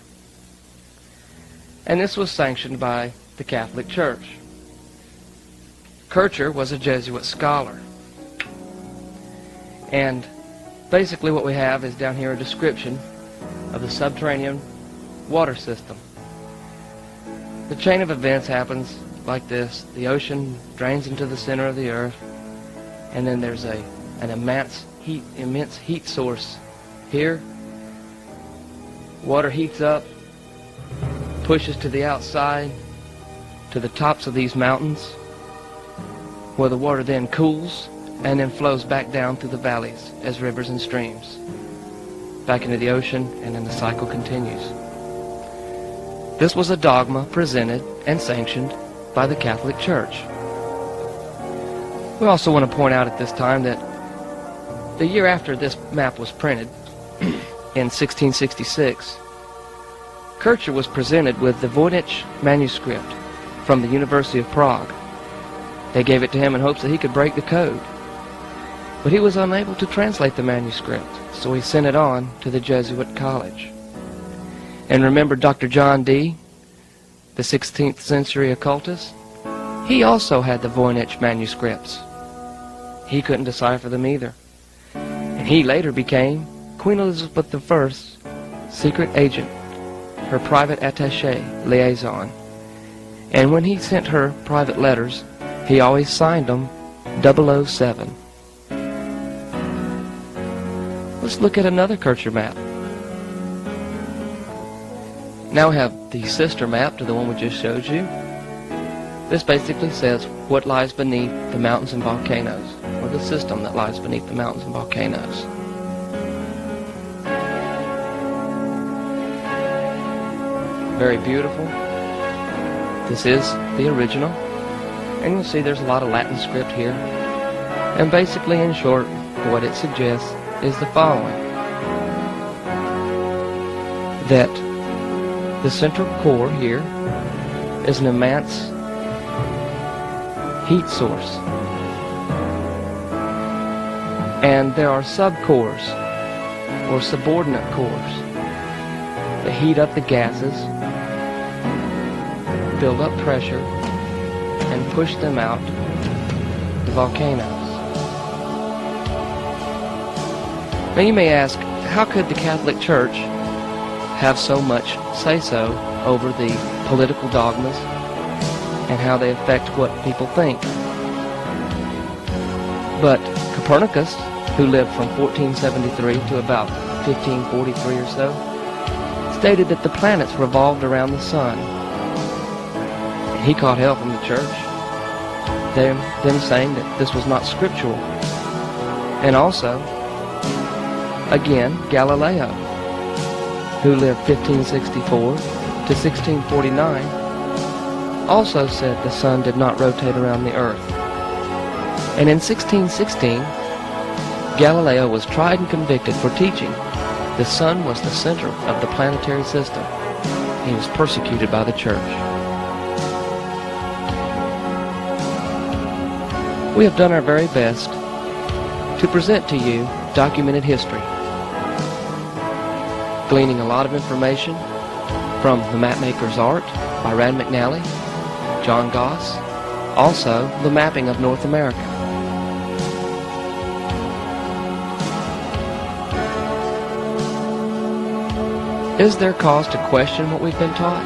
And this was sanctioned by the Catholic Church. Kircher was a Jesuit scholar. And basically what we have is down here a description of the subterranean water system. The chain of events happens like this. The ocean drains into the center of the earth, and then there's an immense heat source here. Water heats up, pushes to the outside, to the tops of these mountains, where the water then cools and then flows back down through the valleys as rivers and streams, back into the ocean, and then the cycle continues. This was a dogma presented and sanctioned by the Catholic Church. We also want to point out at this time that the year after this map was printed, in 1666, Kircher was presented with the Voynich manuscript from the University of Prague. They gave it to him in hopes that he could break the code. But he was unable to translate the manuscript, so he sent it on to the Jesuit college. And remember Dr. John Dee, the 16th century occultist? He also had the Voynich manuscripts. He couldn't decipher them either. And he later became Queen Elizabeth I's secret agent, her private attaché liaison. And when he sent her private letters, he always signed them 007. Let's look at another Kircher map. Now we have the sister map to the one we just showed you. This basically says what lies beneath the mountains and volcanoes, or the system that lies beneath the mountains and volcanoes. Very beautiful. This is the original. And you'll see there's a lot of Latin script here. And basically, in short, what it suggests is the following. That the central core here is an immense heat source. And there are subcores, or subordinate cores, that heat up the gases, build up pressure, and push them out the volcanoes. Now you may ask, how could the Catholic Church have so much say-so over the political dogmas and how they affect what people think? But Copernicus, who lived from 1473 to about 1543 or so, stated that the planets revolved around the sun. He caught hell from the church, them saying that this was not scriptural. And also, again, Galileo, who lived 1564 to 1649, also said the sun did not rotate around the earth. And in 1616, Galileo was tried and convicted for teaching the sun was the center of the planetary system. He was persecuted by the church. We have done our very best to present to you documented history, gleaning a lot of information from The Mapmaker's Art by Rand McNally, John Goss, also The Mapping of North America. Is there cause to question what we've been taught?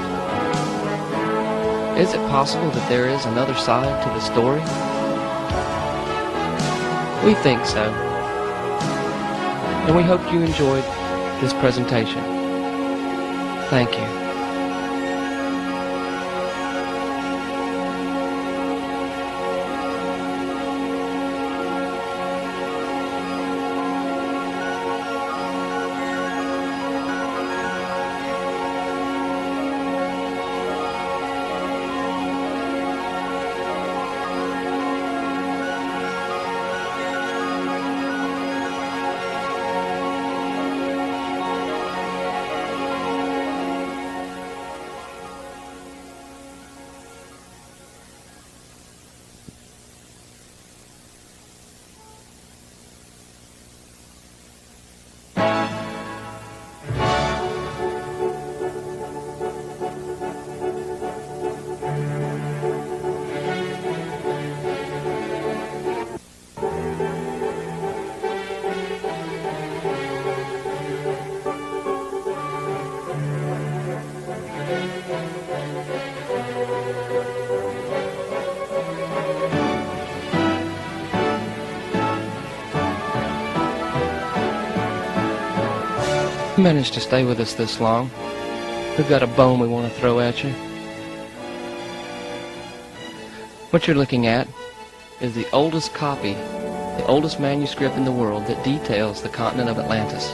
Is it possible that there is another side to the story? We think so. And we hope you enjoyed this presentation. Thank you. you managed to stay with us this long, we've got a bone we want to throw at you. What you're looking at is the oldest copy, the oldest manuscript in the world that details the continent of Atlantis.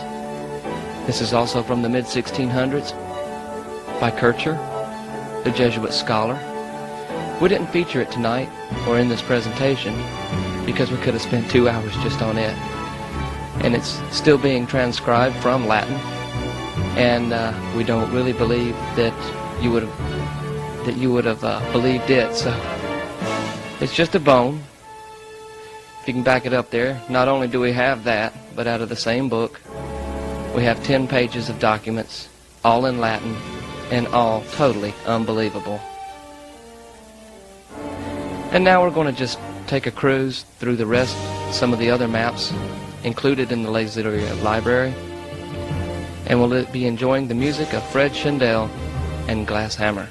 This is also from the mid-1600s by Kircher, the Jesuit scholar. We didn't feature it tonight or in this presentation because we could have spent 2 hours just on it. And it's still being transcribed from Latin, and we don't really believe that you would have believed it. So it's just a bone. If you can back it up there, not only do we have that, but out of the same book, we have 10 pages of documents, all in Latin, and all totally unbelievable. And now we're going to just take a cruise through the rest, some of the other maps included in the Lazeria library, and we'll be enjoying the music of Fred Schindel and Glass Hammer.